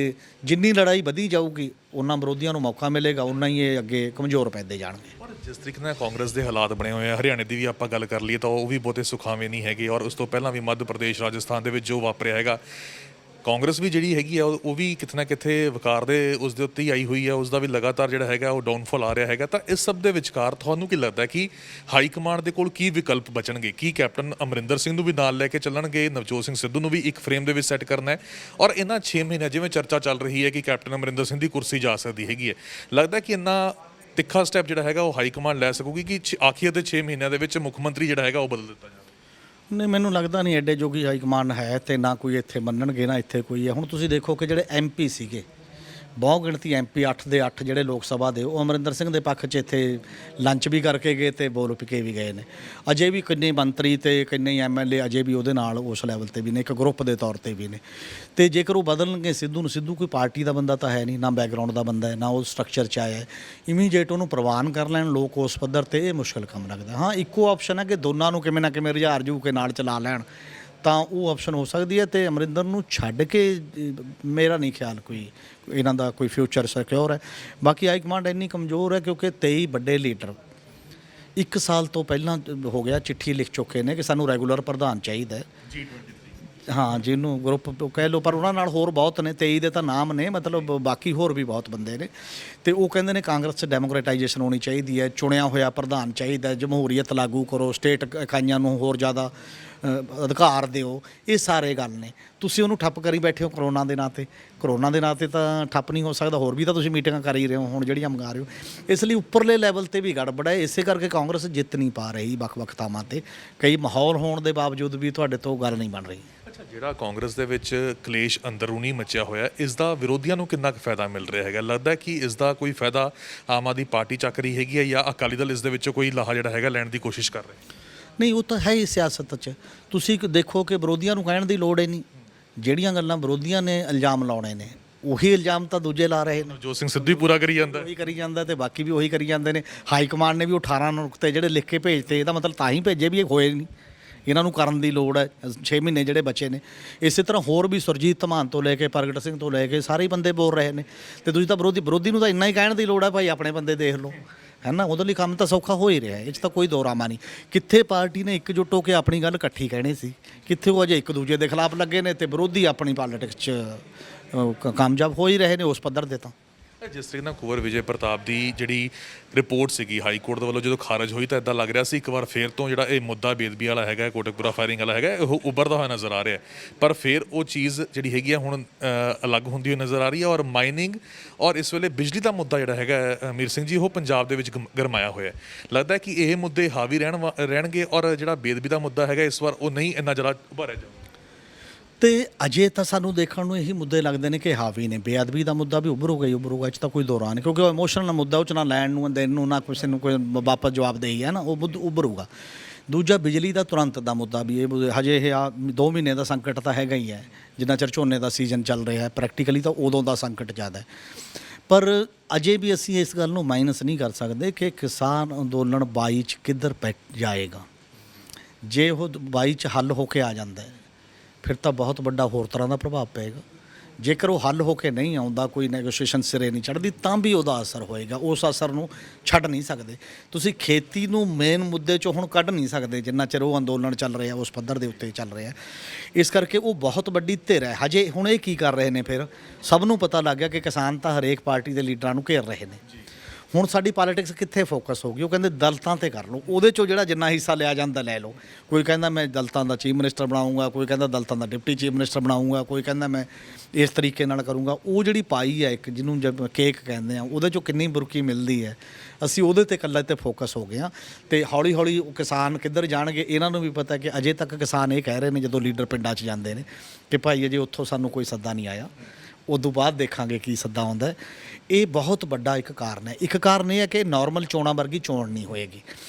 ਜਿੰਨੀ ਲੜਾਈ ਵਧੀ ਜਾਊਗੀ ਉਹਨਾਂ ਵਿਰੋਧੀਆਂ ਨੂੰ ਮੌਕਾ ਮਿਲੇਗਾ, ਉਨਾ ਹੀ ਇਹ ਅੱਗੇ ਕਮਜ਼ੋਰ ਪੈਂਦੇ ਜਾਣਗੇ। ਪਰ ਜਿਸ ਤਰੀਕੇ ਨਾਲ ਕਾਂਗਰਸ ਦੇ ਹਾਲਾਤ ਬਣੇ ਹੋਏ ਆ, ਹਰਿਆਣੇ ਦੀ ਵੀ ਆਪਾਂ ਗੱਲ ਕਰ ਲਈਏ ਤਾਂ ਉਹ ਵੀ ਬਹੁਤੇ ਸੁਖਾਵੇਂ ਨਹੀਂ ਹੈਗੇ, ਔਰ ਉਸ ਤੋਂ ਪਹਿਲਾਂ ਵੀ ਮੱਧ ਪ੍ਰਦੇਸ਼, ਰਾਜਸਥਾਨ ਦੇ ਵਿੱਚ ਜੋ ਵਾਪਰਿਆ ਹੈਗਾ, ਕਾਂਗਰਸ ਵੀ ਜਿਹੜੀ ਹੈਗੀ ਆ ਉਹ ਵੀ ਕਿਤੇ ਨਾ ਕਿਤੇ ਵਕਾਰ ਦੇ ਉਸ ਦੇ ਉੱਤੇ ਹੀ ਆਈ ਹੋਈ ਹੈ। ਉਸ ਦਾ ਵੀ ਲਗਾਤਾਰ ਜਿਹੜਾ ਹੈਗਾ ਉਹ ਡਾਊਨਫਾਲ ਆ ਰਿਹਾ ਹੈਗਾ। ਤਾਂ ਇਸ ਸਭ ਦੇ ਵਿਚਕਾਰ ਤੁਹਾਨੂੰ ਕੀ ਲੱਗਦਾ ਕਿ ਹਾਈ ਕਮਾਂਡ ਦੇ ਕੋਲ ਕੀ ਵਿਕਲਪ ਬਚਣਗੇ? ਕੀ ਕੈਪਟਨ ਅਮਰਿੰਦਰ ਸਿੰਘ ਨੂੰ ਵੀ ਨਾਲ ਲੈ ਕੇ ਚੱਲਣਗੇ, ਨਵਜੋਤ ਸਿੰਘ ਸਿੱਧੂ ਨੂੰ ਵੀ ਇੱਕ ਫਰੇਮ ਦੇ ਵਿੱਚ ਸੈੱਟ ਕਰਨਾ ਹੈ? ਔਰ ਇਹਨਾਂ 6 ਮਹੀਨਿਆਂ ਜਿਵੇਂ ਚਰਚਾ ਚੱਲ ਰਹੀ ਹੈ ਕਿ ਕੈਪਟਨ ਅਮਰਿੰਦਰ ਸਿੰਘ ਦੀ ਕੁਰਸੀ ਜਾ ਸਕਦੀ ਹੈਗੀ ਹੈ, ਲੱਗਦਾ ਕਿ ਇੰਨਾ ਤਿੱਖਾ ਸਟੈਪ ਜਿਹੜਾ ਹੈਗਾ ਉਹ ਹਾਈ ਕਮਾਂਡ ਲੈ ਸਕੂਗੀ ਕਿ ਆਖਿਰ ਦੇ 6 ਮਹੀਨਿਆਂ ਦੇ ਵਿੱਚ ਮੁੱਖ ਮੰਤਰੀ ਜਿਹੜਾ ਹੈਗਾ ਉਹ ਬਦਲ ਦਿੱਤਾ ਜਾਵੇ? ਨਹੀਂ, ਮੈਨੂੰ ਲੱਗਦਾ ਨਹੀਂ ਐਡੇ ਜੋਗੀ ਹਾਈ ਕਮਾਂਡ ਹੈ, ਤੇ ਨਾ ਕੋਈ ਇੱਥੇ ਮੰਨਣਗੇ ਨਾ ਇੱਥੇ ਕੋਈ ਹੈ। ਹੁਣ ਤੁਸੀਂ ਦੇਖੋ ਕਿ ਜਿਹੜੇ MP ਸੀਗੇ, ਬਹੁ ਗਿਣਤੀ MP 8 ਦੇ 8 ਜਿਹੜੇ ਲੋਕ ਸਭਾ ਦੇ, ਉਹ ਅਮਰਿੰਦਰ ਸਿੰਘ ਦੇ ਪੱਖ 'ਚ ਇੱਥੇ ਲੰਚ ਵੀ ਕਰਕੇ ਗਏ ਤੇ ਬੋਲ ਕੇ ਵੀ ਗਏ ਨੇ। ਅਜੇ ਵੀ ਕਿੰਨੇ ਮੰਤਰੀ ਤੇ ਕਿੰਨੇ MLA ਅਜੇ ਵੀ ਉਹਦੇ ਨਾਲ ਉਸ ਲੈਵਲ ਤੇ ਵੀ ਨੇ, ਇੱਕ ਗਰੁੱਪ ਦੇ ਤੌਰ ਤੇ ਵੀ ਨੇ। ਤੇ ਜੇਕਰ ਉਹ ਬਦਲਣਗੇ ਸਿੱਧੂ ਨੂੰ, ਸਿੱਧੂ ਕੋਈ ਪਾਰਟੀ ਦਾ ਬੰਦਾ ਤਾਂ ਹੈ ਨਹੀਂ, ਨਾ ਬੈਕਗਰਾਊਂਡ ਦਾ ਬੰਦਾ ਹੈ, ਨਾ ਉਹ ਸਟਰਕਚਰ 'ਚ ਆਇਆ ਹੈ। ਇਮੀਡੀਏਟ ਉਹਨੂੰ ਪ੍ਰਵਾਨ ਕਰ ਲੈਣ ਲੋਕ ਉਸ ਪੱਧਰ ਤੇ, ਇਹ ਮੁਸ਼ਕਿਲ ਕੰਮ ਲੱਗਦਾ। ਹਾਂ, ਇੱਕੋ ਆਪਸ਼ਨ ਹੈ ਕਿ ਦੋਨਾਂ ਨੂੰ ਕਿਵੇਂ ਨਾ ਕਿਵੇਂ ਰੁਝਾਰ ਜੂ ਕੇ ਨਾਲ ਚਲਾ ਲੈਣ, ਤਾਂ ਉਹ ਆਪਸ਼ਨ ਹੋ ਸਕਦੀ ਹੈ। ਤੇ ਅਮਰਿੰਦਰ ਨੂੰ ਛੱਡ ਕੇ ਮੇਰਾ ਨਹੀਂ ਖਿਆਲ ਕੋਈ ਇਹਨਾਂ ਦਾ ਕੋਈ ਫਿਊਚਰ ਸਿਕਿਉਰ ਹੈ। ਬਾਕੀ ਹਾਈ ਕਮਾਂਡ ਇੰਨੀ ਕਮਜ਼ੋਰ ਹੈ ਕਿਉਂਕਿ 23 ਵੱਡੇ ਲੀਡਰ 1 ਸਾਲ ਤੋਂ ਪਹਿਲਾਂ ਹੋ ਗਿਆ ਚਿੱਠੀ ਲਿਖ ਚੁੱਕੇ ਨੇ ਕਿ ਸਾਨੂੰ ਰੈਗੂਲਰ ਪ੍ਰਧਾਨ ਚਾਹੀਦਾ ਹੈ। ਹਾਂ, ਜਿਹਨੂੰ ਗਰੁੱਪ ਕਹਿ ਲਓ, ਪਰ ਉਹਨਾਂ ਨਾਲ ਹੋਰ ਬਹੁਤ ਨੇ। 23 ਦੇ ਤਾਂ ਨਾਮ ਨੇ, ਮਤਲਬ ਬਾਕੀ ਹੋਰ ਵੀ ਬਹੁਤ ਬੰਦੇ ਨੇ। ਤੇ ਉਹ ਕਹਿੰਦੇ ਨੇ ਕਾਂਗਰਸ 'ਚ ਡੈਮੋਕ੍ਰੇਟਾਈਜੇਸ਼ਨ ਹੋਣੀ ਚਾਹੀਦੀ ਹੈ, ਚੁਣਿਆ ਹੋਇਆ ਪ੍ਰਧਾਨ ਚਾਹੀਦਾ, ਜਮਹੂਰੀਅਤ ਲਾਗੂ ਕਰੋ, ਸਟੇਟ ਇਕਾਈਆਂ ਨੂੰ ਹੋਰ ਜ਼ਿਆਦਾ ਅਧਿਕਾਰ ਦਿਓ। ਇਹ ਸਾਰੇ ਗੱਲ ਨੇ। ਤੁਸੀਂ ਉਹਨੂੰ ਠੱਪ ਕਰੀ ਬੈਠੇ ਹੋ ਕਰੋਨਾ ਦੇ ਨਾਂ 'ਤੇ। ਕਰੋਨਾ ਦੇ ਨਾਂ 'ਤੇ ਤਾਂ ਠੱਪ ਨਹੀਂ ਹੋ ਸਕਦਾ, ਹੋਰ ਵੀ ਤਾਂ ਤੁਸੀਂ ਮੀਟਿੰਗਾਂ ਕਰ ਹੀ ਰਹੇ ਹੋ ਹੁਣ ਜਿਹੜੀਆਂ ਮੰਗਾ ਰਹੇ ਹੋ। ਇਸ ਲਈ ਉੱਪਰਲੇ ਲੈਵਲ 'ਤੇ ਵੀ ਗੜਬੜ ਹੈ। ਇਸੇ ਕਰਕੇ ਕਾਂਗਰਸ ਜਿੱਤ ਨਹੀਂ ਪਾ ਰਹੀ ਵੱਖ-ਵੱਖ ਥਾਵਾਂ 'ਤੇ। ਕਈ ਮਾਹੌਲ ਹੋਣ ਦੇ ਬਾਵਜੂਦ ਵੀ ਤੁਹਾਡੇ ਤੋਂ ਗੱਲ ਨਹੀਂ ਬਣ ਰਹੀ। ਜਿਹੜਾ ਕਾਂਗਰਸ ਦੇ ਵਿੱਚ ਕਲੇਸ਼ ਅੰਦਰੂਨੀ ਮਚਿਆ ਹੋਇਆ, ਇਸ ਦਾ ਵਿਰੋਧੀਆਂ ਨੂੰ ਕਿੰਨਾ ਕੁ ਫਾਇਦਾ ਮਿਲ ਰਿਹਾ ਹੈਗਾ? ਲੱਗਦਾ ਕਿ ਇਸ ਦਾ ਕੋਈ ਫਾਇਦਾ ਆਮ ਆਦਮੀ ਪਾਰਟੀ ਚੱਕ ਰਹੀ ਹੈਗੀ ਹੈ, ਜਾਂ ਅਕਾਲੀ ਦਲ ਇਸ ਦੇ ਵਿੱਚੋਂ ਕੋਈ ਲਾਹਾ ਜਿਹੜਾ ਹੈਗਾ ਲੈਣ ਦੀ ਕੋਸ਼ਿਸ਼ ਕਰ ਰਿਹਾ? ਨਹੀਂ, ਉਹ ਤਾਂ ਹੈ ਹੀ ਸਿਆਸਤ 'ਚ। ਤੁਸੀਂ ਦੇਖੋ ਕਿ ਵਿਰੋਧੀਆਂ ਨੂੰ ਕਹਿਣ ਦੀ ਲੋੜ ਹੀ ਨਹੀਂ। ਜਿਹੜੀਆਂ ਗੱਲਾਂ ਵਿਰੋਧੀਆਂ ਨੇ ਇਲਜ਼ਾਮ ਲਾਉਣੇ ਨੇ, ਉਹੀ ਇਲਜ਼ਾਮ ਤਾਂ ਦੂਜੇ ਲਾ ਰਹੇ ਨੇ। ਨਵਜੋਤ ਸਿੰਘ ਸਿੱਧੂ ਹੀ ਪੂਰਾ ਕਰੀ ਜਾਂਦਾ, ਉਹੀ ਕਰੀ ਜਾਂਦਾ ਤੇ ਬਾਕੀ ਵੀ ਉਹੀ ਕਰੀ ਜਾਂਦੇ ਨੇ। ਹਾਈ ਕਮਾਂਡ ਨੇ ਵੀ 18 ਨੁਕਤੇ ਜਿਹੜੇ ਲਿਖ ਕੇ ਭੇਜਤੇ, ਇਹਦਾ ਮਤਲਬ ਤਾਂ ਹੀ ਭੇਜੇ ਵੀ ਇਹ ਹੋਏ ਨਹੀਂ, ਇਹਨਾਂ ਨੂੰ ਕਰਨ ਦੀ ਲੋੜ ਹੈ। 6 ਮਹੀਨੇ ਜਿਹੜੇ ਬਚੇ ਨੇ। ਇਸੇ ਤਰ੍ਹਾਂ ਹੋਰ ਵੀ ਸੁਰਜੀਤ ਧਮਾਨ ਤੋਂ ਲੈ ਕੇ ਪ੍ਰਗਟ ਸਿੰਘ ਤੋਂ ਲੈ ਕੇ ਸਾਰੇ ਹੀ ਬੰਦੇ ਬੋਲ ਰਹੇ ਨੇ। ਤੇ ਤੁਸੀਂ ਤਾਂ ਵਿਰੋਧੀ ਨੂੰ ਤਾਂ ਇੰਨਾ ਹੀ ਕਹਿਣ ਦੀ ਲੋੜ ਹੈ, ਭਾਈ ਆਪਣੇ ਬੰਦੇ ਦੇਖ ਲਓ, ਹੈ ਨਾ। ਉਹਦੇ ਲਈ ਕੰਮ ਤਾਂ ਸੌਖਾ ਹੋ ਹੀ ਰਿਹਾ, ਇਹ 'ਚ ਤਾਂ ਕੋਈ ਦੋਰਾਮਾ ਨਹੀਂ। ਕਿੱਥੇ ਪਾਰਟੀ ਨੇ ਇਕਜੁੱਟ ਹੋ ਕੇ ਆਪਣੀ ਗੱਲ ਇਕੱਠੀ ਕਹਿਣੀ ਸੀ, ਕਿੱਥੇ ਉਹ ਅਜੇ ਇੱਕ ਦੂਜੇ ਦੇ ਖਿਲਾਫ ਲੱਗੇ ਨੇ ਤੇ ਵਿਰੋਧੀ ਆਪਣੀ ਪਾਲਿਟਿਕਸ 'ਚ ਕਾਮਯਾਬ ਹੋ ਹੀ ਰਹੇ ਨੇ ਉਸ ਪੱਧਰ ਦੇ। ਤਾਂ ਜਿਸ ਤਰੀਕੇ ਨਾਲ ਕੁੰਵਰ ਵਿਜੇ ਪ੍ਰਤਾਪ ਦੀ ਜਿਹੜੀ ਰਿਪੋਰਟ ਸੀਗੀ ਹਾਈ ਕੋਰਟ ਦੇ ਵੱਲੋਂ ਜਦੋਂ ਖਾਰਜ ਹੋਈ, ਤਾਂ ਇੱਦਾਂ ਲੱਗ ਰਿਹਾ ਸੀ ਇੱਕ ਵਾਰ ਫੇਰ ਤੋਂ ਜਿਹੜਾ ਇਹ ਮੁੱਦਾ ਬੇਦਬੀ ਵਾਲਾ ਹੈਗਾ, ਕੋਟਕਪੁਰਾ ਫਾਇਰਿੰਗ ਵਾਲਾ ਹੈਗਾ, ਉਹ ਉੱਭਰਦਾ ਹੋਇਆ ਨਜ਼ਰ ਆ ਰਿਹਾ। ਪਰ ਫਿਰ ਉਹ ਚੀਜ਼ ਜਿਹੜੀ ਹੈਗੀ ਆ ਹੁਣ ਅਲੱਗ ਹੁੰਦੀ ਹੋਈ ਨਜ਼ਰ ਆ ਰਹੀ ਹੈ। ਔਰ ਮਾਈਨਿੰਗ ਔਰ ਇਸ ਵੇਲੇ ਬਿਜਲੀ ਦਾ ਮੁੱਦਾ ਜਿਹੜਾ ਹੈਗਾ ਅਮੀਰ ਸਿੰਘ ਜੀ, ਉਹ ਪੰਜਾਬ ਦੇ ਵਿੱਚ ਗਰਮਾਇਆ ਹੋਇਆ। ਲੱਗਦਾ ਕਿ ਇਹ ਮੁੱਦੇ ਹਾਵੀ ਰਹਿਣਗੇ ਔਰ ਜਿਹੜਾ ਬੇਦਬੀ ਦਾ ਮੁੱਦਾ ਹੈਗਾ ਇਸ ਵਾਰ ਉਹ ਨਹੀਂ ਇੰਨਾ ਜ਼ਿਆਦਾ ਉਭਾਰਿਆ ਜਾਊਗਾ। ਤੇ ਅਜੇ ਤਾਂ ਸਾਨੂੰ ਦੇਖਣ ਨੂੰ ਇਹੀ ਮੁੱਦੇ ਲੱਗਦੇ ਨੇ ਕਿ ਹਾਵੀ ਨੇ। ਬੇਅਦਬੀ ਦਾ ਮੁੱਦਾ ਵੀ ਉੱਭਰੂਗਾ ਹੀ ਉੱਭਰੂਗਾ, ਇਹ 'ਚ ਤਾਂ ਕੋਈ ਦੋਰਾ ਨਹੀਂ, ਕਿਉਂਕਿ ਉਹ ਇਮੋਸ਼ਨਲ ਮੁੱਦਾ, ਉਹ 'ਚ ਨਾ ਲੈਣ ਨੂੰ ਦੇਣ ਨੂੰ ਨਾ ਕਿਸੇ ਨੂੰ ਕੋਈ ਵਾਪਸ ਜਵਾਬ ਦੇਈ ਹੈ ਨਾ, ਉਹ ਮੁੱਦਾ ਉੱਭਰੂਗਾ। ਦੂਜਾ ਬਿਜਲੀ ਦਾ ਤੁਰੰਤ ਦਾ ਮੁੱਦਾ ਵੀ ਇਹ ਹਜੇ ਇਹ 2 ਮਹੀਨੇ ਦਾ ਸੰਕਟ ਤਾਂ ਹੈਗਾ ਹੀ ਹੈ, ਜਿੰਨਾ ਚਿਰ ਝੋਨੇ ਦਾ ਸੀਜ਼ਨ ਚੱਲ ਰਿਹਾ ਹੈ। ਪ੍ਰੈਕਟੀਕਲੀ ਤਾਂ ਉਦੋਂ ਦਾ ਸੰਕਟ ਜ਼ਿਆਦਾ ਹੈ। ਪਰ ਅਜੇ ਵੀ ਅਸੀਂ ਇਸ ਗੱਲ ਨੂੰ ਮਾਈਨਸ ਨਹੀਂ ਕਰ ਸਕਦੇ ਕਿ ਕਿਸਾਨ ਅੰਦੋਲਨ 22 'ਚ ਕਿੱਧਰ ਪੈ ਜਾਏਗਾ। ਜੇ ਉਹ 22 'ਚ ਹੱਲ ਹੋ ਕੇ ਆ ਜਾਂਦਾ ਹੈ, ਫਿਰ ਤਾਂ ਬਹੁਤ ਵੱਡਾ ਹੋਰ ਤਰ੍ਹਾਂ ਦਾ ਪ੍ਰਭਾਵ ਪਏਗਾ। ਜੇਕਰ ਉਹ ਹੱਲ ਹੋ ਕੇ ਨਹੀਂ ਆਉਂਦਾ, ਕੋਈ ਨੈਗੋਸ਼ੀਏਸ਼ਨ ਸਿਰੇ ਨਹੀਂ ਚੜ੍ਹਦੀ, ਤਾਂ ਵੀ ਉਹਦਾ ਅਸਰ ਹੋਏਗਾ। ਉਸ ਅਸਰ ਨੂੰ ਛੱਡ ਨਹੀਂ ਸਕਦੇ ਤੁਸੀਂ। ਖੇਤੀ ਨੂੰ ਮੇਨ ਮੁੱਦੇ 'ਚੋਂ ਹੁਣ ਕੱਢ ਨਹੀਂ ਸਕਦੇ ਜਿੰਨਾ ਚਿਰ ਉਹ ਅੰਦੋਲਨ ਚੱਲ ਰਿਹਾ, ਉਸ ਪੱਧਰ ਦੇ ਉੱਤੇ ਚੱਲ ਰਿਹਾ। ਇਸ ਕਰਕੇ ਉਹ ਬਹੁਤ ਵੱਡੀ ਧਿਰ ਹੈ। ਹਜੇ ਹੁਣ ਇਹ ਕੀ ਕਰ ਰਹੇ ਨੇ, ਫਿਰ ਸਭ ਨੂੰ ਪਤਾ ਲੱਗ ਗਿਆ ਕਿ ਕਿਸਾਨ ਤਾਂ ਹਰੇਕ ਪਾਰਟੀ ਦੇ ਲੀਡਰਾਂ ਨੂੰ ਘੇਰ ਰਹੇ ਨੇ। ਹੁਣ ਸਾਡੀ ਪੋਲਿਟਿਕਸ ਕਿੱਥੇ ਫੋਕਸ ਹੋ ਗਈ, ਉਹ ਕਹਿੰਦੇ ਦਲਿਤਾਂ ਤੇ ਕਰ ਲਓ, ਉਹਦੇ ਚੋਂ ਜਿਹੜਾ ਜਿੰਨਾ ਹਿੱਸਾ ਲਿਆ ਜਾਂਦਾ ਲੈ ਲਓ। ਕੋਈ ਕਹਿੰਦਾ ਮੈਂ ਦਲਿਤਾਂ ਦਾ ਚੀਫ ਮਿਨਿਸਟਰ ਬਣਾਊਂਗਾ, ਕੋਈ ਕਹਿੰਦਾ ਦਲਿਤਾਂ ਦਾ ਡਿਪਟੀ ਚੀਫ ਮਿਨਿਸਟਰ ਬਣਾਊਂਗਾ, ਕੋਈ ਕਹਿੰਦਾ ਮੈਂ ਇਸ ਤਰੀਕੇ ਨਾਲ ਕਰੂੰਗਾ। ਉਹ ਜਿਹੜੀ ਪਾਈ ਹੈ ਇੱਕ ਜਿਹਨੂੰ ਜਦ ਕੇਕ ਕਹਿੰਦੇ ਆ, ਉਹਦੇ ਚੋਂ ਕਿੰਨੀ ਬੁਰਕੀ ਮਿਲਦੀ ਹੈ, ਅਸੀਂ ਉਹਦੇ ਤੇ ਇਕੱਲਾ ਤੇ ਫੋਕਸ ਹੋ ਗਏ ਹਾਂ। ਤੇ ਹੌਲੀ ਹੌਲੀ ਉਹ ਕਿਸਾਨ ਕਿੱਧਰ ਜਾਣਗੇ ਇਹਨਾਂ ਨੂੰ ਵੀ ਪਤਾ ਕਿ ਅਜੇ ਤੱਕ ਕਿਸਾਨ ਇਹ ਕਹਿ ਰਹੇ ਨੇ ਜਦੋਂ ਲੀਡਰ ਪਿੰਡਾਂ 'ਚ ਜਾਂਦੇ ਨੇ ਕਿ ਭਾਈ ਅਜੇ ਉੱਥੋਂ ਸਾਨੂੰ ਕੋਈ ਸੱਦਾ ਨਹੀਂ ਆਇਆ, ਉਦੋਂ ਬਾਅਦ ਦੇਖਾਂਗੇ ਕੀ ਸੱਦਾ ਆਉਂਦਾ। ਇਹ ਬਹੁਤ ਵੱਡਾ ਇੱਕ ਕਾਰਨ ਹੈ। ਇੱਕ ਕਾਰਨ ਇਹ ਹੈ ਕਿ ਨਾਰਮਲ ਚੋਣਾਂ ਵਰਗੀ ਚੋਣ ਨਹੀਂ ਹੋਏਗੀ।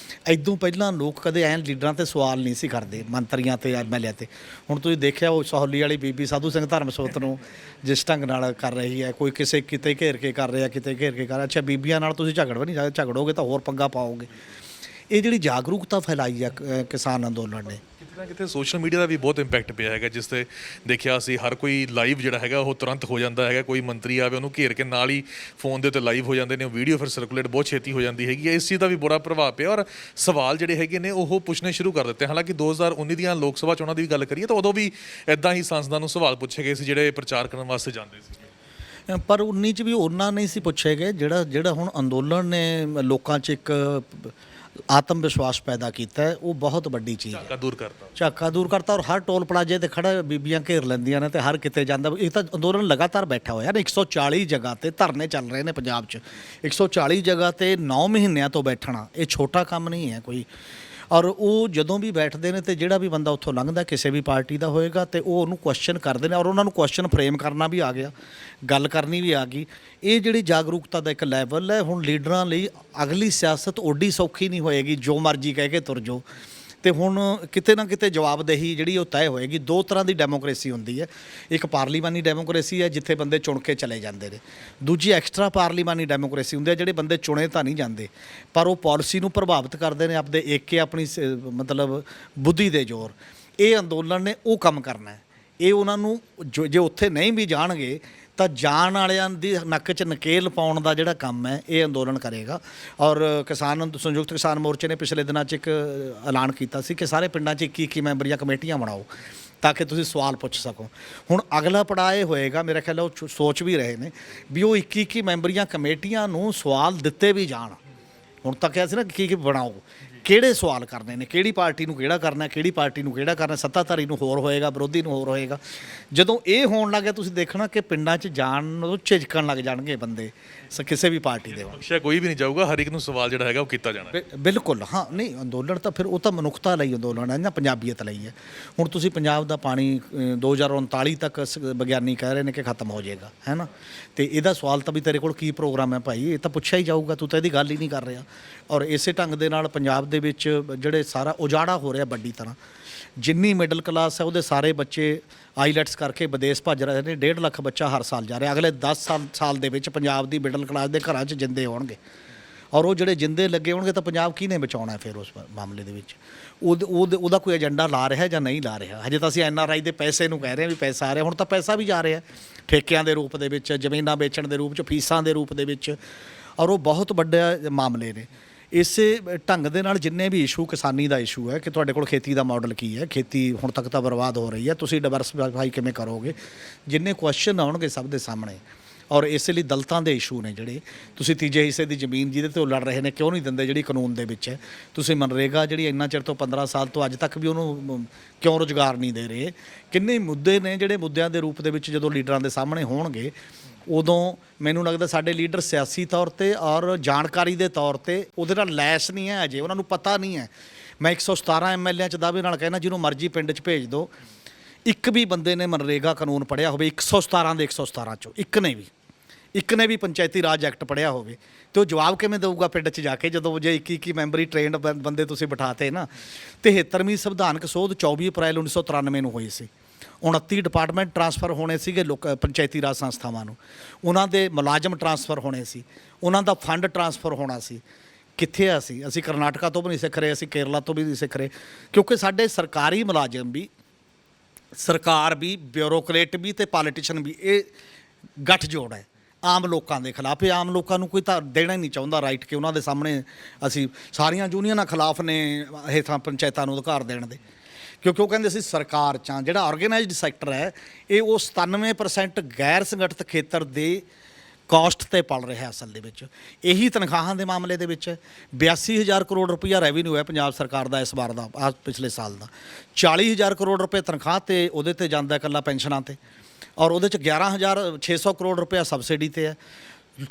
ਇਦੋਂ ਪਹਿਲਾਂ ਲੋਕ ਕਦੇ ਐਂ ਲੀਡਰਾਂ ਤੇ ਸਵਾਲ ਨਹੀਂ ਸੀ ਕਰਦੇ, ਮੰਤਰੀਆਂ ਤੇ ਐਮਐਲਏ ਤੇ। ਹੁਣ ਤੁਸੀਂ ਦੇਖਿਆ ਉਹ ਸਹੌਲੀ ਵਾਲੀ ਬੀਬੀ ਸਾਧੂ ਸਿੰਘ ਧਰਮਸੋਤ ਨੂੰ ਜਿਸ ਢੰਗ ਨਾਲ ਕਰ ਰਹੀ ਹੈ, ਕੋਈ ਕਿਸੇ ਕਿਤੇ ਘੇਰ ਕੇ ਕਰ ਰਿਹਾ, ਕਿਤੇ ਘੇਰ ਕੇ ਕਰ ਰਿਹਾ। ਅੱਛਾ, ਬੀਬੀਆਂ ਨਾਲ ਤੁਸੀਂ ਝਗੜ ਵੀ ਨਹੀਂ ਸਕਦੇ, ਝਗੜੋਗੇ ਤਾਂ ਹੋਰ ਪੰਗਾ ਪਾਓਗੇ। ਇਹ ਜਿਹੜੀ ਜਾਗਰੂਕਤਾ ਫੈਲਾਈ ਹੈ ਕਿਸਾਨ ਅੰਦੋਲਨ ਨੇ, ਕਿਤੇ ਨਾ ਕਿਤੇ ਸੋਸ਼ਲ ਮੀਡੀਆ ਦਾ ਵੀ ਬਹੁਤ ਇੰਪੈਕਟ ਪਿਆ ਹੈਗਾ, ਜਿਸ ਤੇ ਦੇਖਿਆ ਅਸੀਂ ਹਰ ਕੋਈ ਲਾਈਵ ਜਿਹੜਾ ਹੈਗਾ ਉਹ ਤੁਰੰਤ ਹੋ ਜਾਂਦਾ ਹੈਗਾ। ਕੋਈ ਮੰਤਰੀ ਆਵੇ ਉਹਨੂੰ ਘੇਰ ਕੇ ਨਾਲ ਹੀ ਫੋਨ ਦੇ ਉੱਤੇ ਲਾਈਵ ਹੋ ਜਾਂਦੇ ਨੇ, ਵੀਡੀਓ ਫਿਰ ਸਰਕੂਲੇਟ ਬਹੁਤ ਛੇਤੀ ਹੋ ਜਾਂਦੀ ਹੈਗੀ ਹੈ। ਇਸ ਚੀਜ਼ ਦਾ ਵੀ ਬੜਾ ਪ੍ਰਭਾਵ ਪਿਆ ਔਰ ਸਵਾਲ ਜਿਹੜੇ ਹੈਗੇ ਨੇ ਉਹ ਪੁੱਛਣੇ ਸ਼ੁਰੂ ਕਰ ਦਿੱਤੇ। ਹਾਲਾਂਕਿ 2019 ਦੀਆਂ ਲੋਕ ਸਭਾ ਚੋਣਾਂ ਦੀ ਵੀ ਗੱਲ ਕਰੀਏ ਤਾਂ ਉਦੋਂ ਵੀ ਇੱਦਾਂ ਹੀ ਸਾਂਸਦਾਂ ਨੂੰ ਸਵਾਲ ਪੁੱਛੇ ਗਏ ਸੀ ਜਿਹੜੇ ਪ੍ਰਚਾਰ ਕਰਨ ਵਾਸਤੇ ਜਾਂਦੇ ਸੀ। ਪਰ 19 ਚ ਵੀ ਉਹਨਾਂ ਨਹੀਂ ਸੀ ਪੁੱਛੇ ਗਏ ਜਿਹੜਾ ਹੁਣ ਅੰਦੋਲਨ ਨੇ ਲੋਕਾਂ 'ਚ ਇੱਕ ਆਤਮ ਵਿਸ਼ਵਾਸ ਪੈਦਾ ਕੀਤਾ ਹੈ। ਉਹ ਬਹੁਤ ਵੱਡੀ ਚੀਜ਼ ਹੈ। ਝਾਕਾ ਦੂਰ ਕਰਤਾ ਔਰ ਹਰ ਟੋਲ ਪਲਾਜ਼ੇ ਤੇ ਖੜਾ ਬੀਬੀਆਂ ਘੇਰ ਲੈਂਦੀਆਂ ਨੇ ਤੇ ਹਰ ਕਿਤੇ ਜਾਂਦਾ। ਇਹ ਤਾਂ ਅੰਦੋਲਨ ਲਗਾਤਾਰ ਬੈਠਾ ਹੋਇਆ ਨਾ, 140 ਜਗ੍ਹਾ ਤੇ ਧਰਨੇ ਚੱਲ ਰਹੇ ਨੇ ਪੰਜਾਬ 'ਚ। 140 ਜਗ੍ਹਾ ਤੇ 9 ਮਹੀਨਿਆਂ ਤੋਂ ਬੈਠਣਾ ਇਹ ਛੋਟਾ ਕੰਮ ਨਹੀਂ ਹੈ ਕੋਈ। ਔਰ ਉਹ ਜਦੋਂ ਵੀ ਬੈਠਦੇ ਨੇ ਤੇ ਜਿਹੜਾ ਵੀ ਬੰਦਾ ਉੱਥੋਂ ਲੰਘਦਾ ਕਿਸੇ ਵੀ ਪਾਰਟੀ ਦਾ ਹੋਏਗਾ ਤੇ ਉਹ ਉਹਨੂੰ ਕੁਐਸਚਨ ਕਰਦੇ ਨੇ ਔਰ ਉਹਨਾਂ ਨੂੰ ਕੁਐਸਚਨ ਫਰੇਮ ਕਰਨਾ ਵੀ ਆ ਗਿਆ, ਗੱਲ ਕਰਨੀ ਵੀ ਆ ਗਈ। ਇਹ ਜਿਹੜੀ ਜਾਗਰੂਕਤਾ ਦਾ ਇੱਕ ਲੈਵਲ ਹੈ। ਹੁਣ ਲੀਡਰਾਂ ਲਈ ਅਗਲੀ ਸਿਆਸਤ ਓਡੀ ਸੌਖੀ ਨਹੀਂ ਹੋਏਗੀ ਜੋ ਮਰਜ਼ੀ ਕਹਿ ਕੇ ਤੁਰ ਜਾਓ। ਤੇ ਹੁਣ ਕਿਤੇ ਨਾ ਕਿਤੇ ਜਵਾਬਦੇਹੀ ਜਿਹੜੀ ਉਹ ਤੈਅ ਹੋਏਗੀ। ਦੋ ਤਰ੍ਹਾਂ ਦੀ ਡੈਮੋਕ੍ਰੇਸੀ ਹੁੰਦੀ ਹੈ, ਇੱਕ ਪਾਰਲੀਮਾਨੀ ਡੈਮੋਕ੍ਰੇਸੀ ਹੈ ਜਿੱਥੇ ਬੰਦੇ ਚੁਣ ਕੇ ਚਲੇ ਜਾਂਦੇ ਨੇ, ਦੂਜੀ ਐਕਸਟਰਾ ਪਾਰਲੀਮਾਨੀ ਡੈਮੋਕ੍ਰੇਸੀ ਹੁੰਦੀ ਹੈ ਜਿਹੜੇ ਬੰਦੇ ਚੁਣੇ ਤਾਂ ਨਹੀਂ ਜਾਂਦੇ ਪਰ ਉਹ ਪਾਲਿਸੀ ਨੂੰ ਪ੍ਰਭਾਵਿਤ ਕਰਦੇ ਨੇ ਆਪਦੇ ਏਕੇ ਆਪਣੀ ਮਤਲਬ ਬੁੱਧੀ ਦੇ ਜ਼ੋਰ। ਇਹ ਅੰਦੋਲਨ ਨੇ ਉਹ ਕੰਮ ਕਰਨਾ ਹੈ। ਇਹ ਉਹਨਾਂ ਨੂੰ ਜੇ ਉੱਥੇ ਨਹੀਂ ਵੀ ਜਾਣਗੇ ਤਾਂ ਜਾਣ ਵਾਲਿਆਂ ਦੀ ਨੱਕ 'ਚ ਨਕੇਲ ਪਾਉਣ ਦਾ ਜਿਹੜਾ ਕੰਮ ਹੈ ਇਹ ਅੰਦੋਲਨ ਕਰੇਗਾ। ਔਰ ਸੰਯੁਕਤ ਕਿਸਾਨ ਮੋਰਚੇ ਨੇ ਪਿਛਲੇ ਦਿਨਾਂ 'ਚ ਇੱਕ ਐਲਾਨ ਕੀਤਾ ਸੀ ਕਿ ਸਾਰੇ ਪਿੰਡਾਂ 'ਚ 21 ਮੈਂਬਰੀਆਂ ਕਮੇਟੀਆਂ ਬਣਾਓ ਤਾਂ ਕਿ ਤੁਸੀਂ ਸਵਾਲ ਪੁੱਛ ਸਕੋ। ਹੁਣ ਅਗਲਾ ਪੜਾਅ ਇਹ ਹੋਏਗਾ, ਮੇਰਾ ਖਿਆਲ ਉਹ ਸੋਚ ਵੀ ਰਹੇ ਨੇ ਵੀ ਉਹ 21 ਮੈਂਬਰੀਆਂ ਕਮੇਟੀਆਂ ਨੂੰ ਸਵਾਲ ਦਿੱਤੇ ਵੀ ਜਾਣ। ਹੁਣ ਤਾਂ ਕਿਹਾ ਸੀ ਨਾ ਕੀ ਬਣਾਓ, ਕਿਹੜੇ ਸਵਾਲ ਕਰਨੇ ਨੇ, ਕਿਹੜੀ ਪਾਰਟੀ ਨੂੰ ਕਿਹੜਾ ਕਰਨਾ, ਕਿਹੜੀ ਪਾਰਟੀ ਨੂੰ ਕਿਹੜਾ ਕਰਨਾ, ਸੱਤਾਧਾਰੀ ਨੂੰ ਹੋਰ ਹੋਏਗਾ, ਵਿਰੋਧੀ ਨੂੰ ਹੋਰ ਹੋਏਗਾ। ਜਦੋਂ ਇਹ ਹੋਣ ਲੱਗ ਗਿਆ ਤੁਸੀਂ ਦੇਖਣਾ ਕਿ ਪਿੰਡਾਂ 'ਚ ਜਾਣ ਨੂੰ ਝਿਜਕਣ ਲੱਗ ਜਾਣਗੇ ਬੰਦੇ ਕਿਸੇ ਵੀ ਪਾਰਟੀ ਦੇ। ਬਖਸ਼ਿਆ ਕੋਈ ਵੀ ਨਹੀਂ ਜਾਊਗਾ, ਹਰ ਇੱਕ ਨੂੰ ਸਵਾਲ ਜਿਹੜਾ ਹੈਗਾ ਉਹ ਕੀਤਾ ਜਾਣਾ। ਬਿਲਕੁਲ ਹਾਂ। ਨਹੀਂ ਅੰਦੋਲਨ ਤਾਂ ਫਿਰ ਉਹ ਤਾਂ ਮਨੁੱਖਤਾ ਲਈ ਅੰਦੋਲਨ ਹੈ ਨਾ, ਪੰਜਾਬੀਅਤ ਲਈ ਹੈ। ਹੁਣ ਤੁਸੀਂ ਪੰਜਾਬ ਦਾ ਪਾਣੀ 2039 ਤੱਕ ਵਿਗਿਆਨੀ ਕਹਿ ਰਹੇ ਨੇ ਕਿ ਖਤਮ ਹੋ ਜਾਏਗਾ, ਹੈ ਨਾ। ਤੇ ਇਹਦਾ ਸਵਾਲ ਤਾਂ ਵੀ ਤੇਰੇ ਕੋਲ ਕੀ ਪ੍ਰੋਗਰਾਮ ਹੈ ਭਾਈ, ਇਹ ਤਾਂ ਪੁੱਛਿਆ ਹੀ ਜਾਊਗਾ, ਤੂੰ ਤਾਂ ਇਹਦੀ ਗੱਲ ਹੀ ਨਹੀਂ ਕਰ ਰਿਹਾ। ਔਰ ਇਸੇ ਢੰਗ ਦੇ ਨਾਲ ਪੰਜਾਬ ਦੇ ਵਿੱਚ ਜਿਹੜੇ ਸਾਰਾ ਉਜਾੜਾ ਹੋ ਰਿਹਾ ਵੱਡੀ ਤਰ੍ਹਾਂ। ਜਿੰਨੀ ਮਿਡਲ ਕਲਾਸ ਹੈ ਉਹਦੇ ਸਾਰੇ ਬੱਚੇ ਆਈਲੈਟਸ ਕਰਕੇ ਵਿਦੇਸ਼ ਭੱਜ ਰਹੇ ਨੇ। 1.5 ਲੱਖ ਬੱਚਾ ਹਰ ਸਾਲ ਜਾ ਰਿਹਾ। ਅਗਲੇ 10 ਸਾਲ ਦੇ ਵਿੱਚ ਪੰਜਾਬ ਦੀ ਮਿਡਲ ਕਲਾਸ ਦੇ ਘਰਾਂ 'ਚ ਜਿੰਦੇ ਹੋਣਗੇ ਔਰ ਉਹ ਜਿਹੜੇ ਜਿੰਦੇ ਲੱਗੇ ਹੋਣਗੇ ਤਾਂ ਪੰਜਾਬ ਕਿਹਨੇ ਬਚਾਉਣਾ ਫਿਰ ਉਸ ਮਾਮਲੇ ਦੇ ਵਿੱਚ। ਉਹਦਾ ਕੋਈ ਏਜੰਡਾ ਲਾ ਰਿਹਾ ਜਾਂ ਨਹੀਂ ਲਾ ਰਿਹਾ। ਹਜੇ ਤਾਂ ਅਸੀਂ NRI ਦੇ ਪੈਸੇ ਨੂੰ ਕਹਿ ਰਹੇ ਹਾਂ ਵੀ ਪੈਸਾ ਆ ਰਿਹਾ, ਹੁਣ ਤਾਂ ਪੈਸਾ ਵੀ ਜਾ ਰਿਹਾ ਠੇਕਿਆਂ ਦੇ ਰੂਪ ਦੇ ਵਿੱਚ, ਜ਼ਮੀਨਾਂ ਵੇਚਣ ਦੇ ਰੂਪ 'ਚ, ਫੀਸਾਂ ਦੇ ਰੂਪ ਦੇ ਵਿੱਚ। ਔਰ ਉਹ ਬਹੁਤ ਵੱਡੇ ਮਾਮਲੇ ਨੇ। ਇਸੇ ਢੰਗ ਦੇ ਨਾਲ ਜਿੰਨੇ ਵੀ ਇਸ਼ੂ, ਕਿਸਾਨੀ ਦਾ ਇਸ਼ੂ ਹੈ ਕਿ ਤੁਹਾਡੇ ਕੋਲ ਖੇਤੀ ਦਾ ਮਾਡਲ ਕੀ ਹੈ, ਖੇਤੀ ਹੁਣ ਤੱਕ ਤਾਂ ਬਰਬਾਦ ਹੋ ਰਹੀ ਹੈ, ਤੁਸੀਂ ਡਾਇਵਰਸਿਫਾਈ ਕਿਵੇਂ ਕਰੋਗੇ, ਜਿੰਨੇ ਕੁਐਸਚਨ ਆਉਣਗੇ ਸਭ ਦੇ ਸਾਹਮਣੇ। ਔਰ ਇਸੇ ਲਈ ਦਲਿਤਾਂ ਦੇ ਇਸ਼ੂ ਨੇ ਜਿਹੜੇ ਤੁਸੀਂ ਤੀਜੇ ਹਿੱਸੇ ਦੀ ਜ਼ਮੀਨ ਜਿਹਦੇ ਤੇ ਉਹ ਲੜ ਰਹੇ ਨੇ ਕਿਉਂ ਨਹੀਂ ਦਿੰਦੇ, ਜਿਹੜੀ ਕਾਨੂੰਨ ਦੇ ਵਿੱਚ ਹੈ। ਤੁਸੀਂ ਮਨਰੇਗਾ ਜਿਹੜੀ ਇੰਨਾ ਚਿਰ ਤੋਂ 15 ਸਾਲ ਤੋਂ ਅੱਜ ਤੱਕ ਵੀ ਉਹਨੂੰ ਕਿਉਂ ਰੁਜ਼ਗਾਰ ਨਹੀਂ ਦੇ ਰਹੇ। ਕਿੰਨੇ ਮੁੱਦੇ ਨੇ ਜਿਹੜੇ ਮੁੱਦਿਆਂ ਦੇ ਰੂਪ ਦੇ ਵਿੱਚ ਜਦੋਂ ਲੀਡਰਾਂ ਦੇ ਸਾਹਮਣੇ ਹੋਣਗੇ ਉਦੋਂ ਮੈਨੂੰ ਲੱਗਦਾ ਸਾਡੇ ਲੀਡਰ ਸਿਆਸੀ ਤੌਰ 'ਤੇ ਔਰ ਜਾਣਕਾਰੀ ਦੇ ਤੌਰ 'ਤੇ ਉਹਦੇ ਨਾਲ ਲੈਸ ਨਹੀਂ ਹੈ ਅਜੇ, ਉਹਨਾਂ ਨੂੰ ਪਤਾ ਨਹੀਂ ਹੈ। ਮੈਂ 117 MLA 'ਚ ਦਾਅਵੇ ਨਾਲ ਕਹਿਣਾ ਜਿਹਨੂੰ ਮਰਜ਼ੀ ਪਿੰਡ 'ਚ ਭੇਜ ਦਿਓ, ਇੱਕ ਵੀ ਬੰਦੇ ਨੇ ਮਨਰੇਗਾ ਕਾਨੂੰਨ ਪੜ੍ਹਿਆ ਹੋਵੇ 117 ਦੇ 117 'ਚੋਂ ਇੱਕ ਨੇ ਵੀ ਪੰਚਾਇਤੀ ਰਾਜ ਐਕਟ ਪੜ੍ਹਿਆ ਹੋਵੇ ਤੇ ਉਹ ਜਵਾਬ ਕਿਵੇਂ ਦੇਊਗਾ ਪਿੰਡ 'ਚ ਜਾ ਕੇ ਜਦੋਂ ਜੇ 21 ਮੈਂਬਰੀ ਟ੍ਰੇਨਡ ਬੰਦੇ ਤੁਸੀਂ ਬਿਠਾਤੇ ਨਾ। 73ਵੀਂ ਸੰਵਿਧਾਨਕ ਸੋਧ 24 ਅਪ੍ਰੈਲ 1993 ਨੂੰ ਹੋਈ ਸੀ। 29 ਡਿਪਾਰਟਮੈਂਟ ਟਰਾਂਸਫਰ ਹੋਣੇ ਸੀਗੇ ਪੰਚਾਇਤੀ ਰਾਜ ਸੰਸਥਾਵਾਂ ਨੂੰ, ਉਹਨਾਂ ਦੇ ਮੁਲਾਜ਼ਮ ਟਰਾਂਸਫਰ ਹੋਣੇ ਸੀ, ਉਹਨਾਂ ਦਾ ਫੰਡ ਟਰਾਂਸਫਰ ਹੋਣਾ ਸੀ। ਕਿੱਥੇ ਅਸੀਂ ਕਰਨਾਟਕਾ ਤੋਂ ਵੀ ਨਹੀਂ ਸਿੱਖ ਰਹੇ, ਅਸੀਂ ਕੇਰਲਾ ਤੋਂ ਵੀ ਨਹੀਂ ਸਿੱਖ ਰਹੇ, ਕਿਉਂਕਿ ਸਾਡੇ ਸਰਕਾਰੀ ਮੁਲਾਜ਼ਮ ਵੀ, ਸਰਕਾਰ ਵੀ, ਬਿਊਰੋਕਰੇਟ ਵੀ ਤੇ ਪੋਲੀਟੀਸ਼ੀਅਨ ਵੀ ਇਹ ਗੱਠਜੋੜ ਹੈ ਆਮ ਲੋਕਾਂ ਦੇ ਖਿਲਾਫ। ਇਹ ਆਮ ਲੋਕਾਂ ਨੂੰ ਕੋਈ ਤਾਂ ਦੇਣਾ ਹੀ ਨਹੀਂ ਚਾਹੁੰਦਾ ਰਾਈਟ ਕਿ ਉਹਨਾਂ ਦੇ ਸਾਹਮਣੇ ਅਸੀਂ ਸਾਰੀਆਂ ਯੂਨੀਅਨਾਂ ਖਿਲਾਫ ਨੇ ਇਹ ਤਾਂ ਪੰਚਾਇਤਾਂ ਨੂੰ ਅਧਿਕਾਰ ਦੇਣ ਦੇ, ਕਿਉਂਕਿ ਉਹ ਕਹਿੰਦੇ ਅਸੀਂ ਸਰਕਾਰ 'ਚ ਹਾਂ। ਜਿਹੜਾ ਆਰਗੇਨਾਈਜ਼ਡ ਸੈਕਟਰ ਹੈ ਇਹ ਉਹ 97% ਗੈਰ ਸੰਗਠਿਤ ਖੇਤਰ ਦੇ ਕਾਸਟ ਤੇ ਪਲ ਰਿਹਾ ਅਸਲ ਦੇ ਵਿੱਚ। ਇਹੀ ਤਨਖਾਹਾਂ ਦੇ ਮਾਮਲੇ ਦੇ ਵਿੱਚ 82,000 ਕਰੋੜ ਰੁਪਈਆ ਰੈਵਨਿਊ ਹੈ ਪੰਜਾਬ ਸਰਕਾਰ ਦਾ ਇਸ ਵਾਰ ਦਾ, ਆ ਪਿਛਲੇ ਸਾਲ ਦਾ। 40,000 ਕਰੋੜ ਰੁਪਏ ਤਨਖਾਹ ਤੇ ਉਹਦੇ ਤੇ ਜਾਂਦਾ ਇਕੱਲਾ ਪੈਨਸ਼ਨਾਂ ਤੇ, ਔਰ ਉਹਦੇ ਚ 11,600 ਕਰੋੜ ਰੁਪਇਆ ਸਬਸਿਡੀ ਤੇ ਹੈ।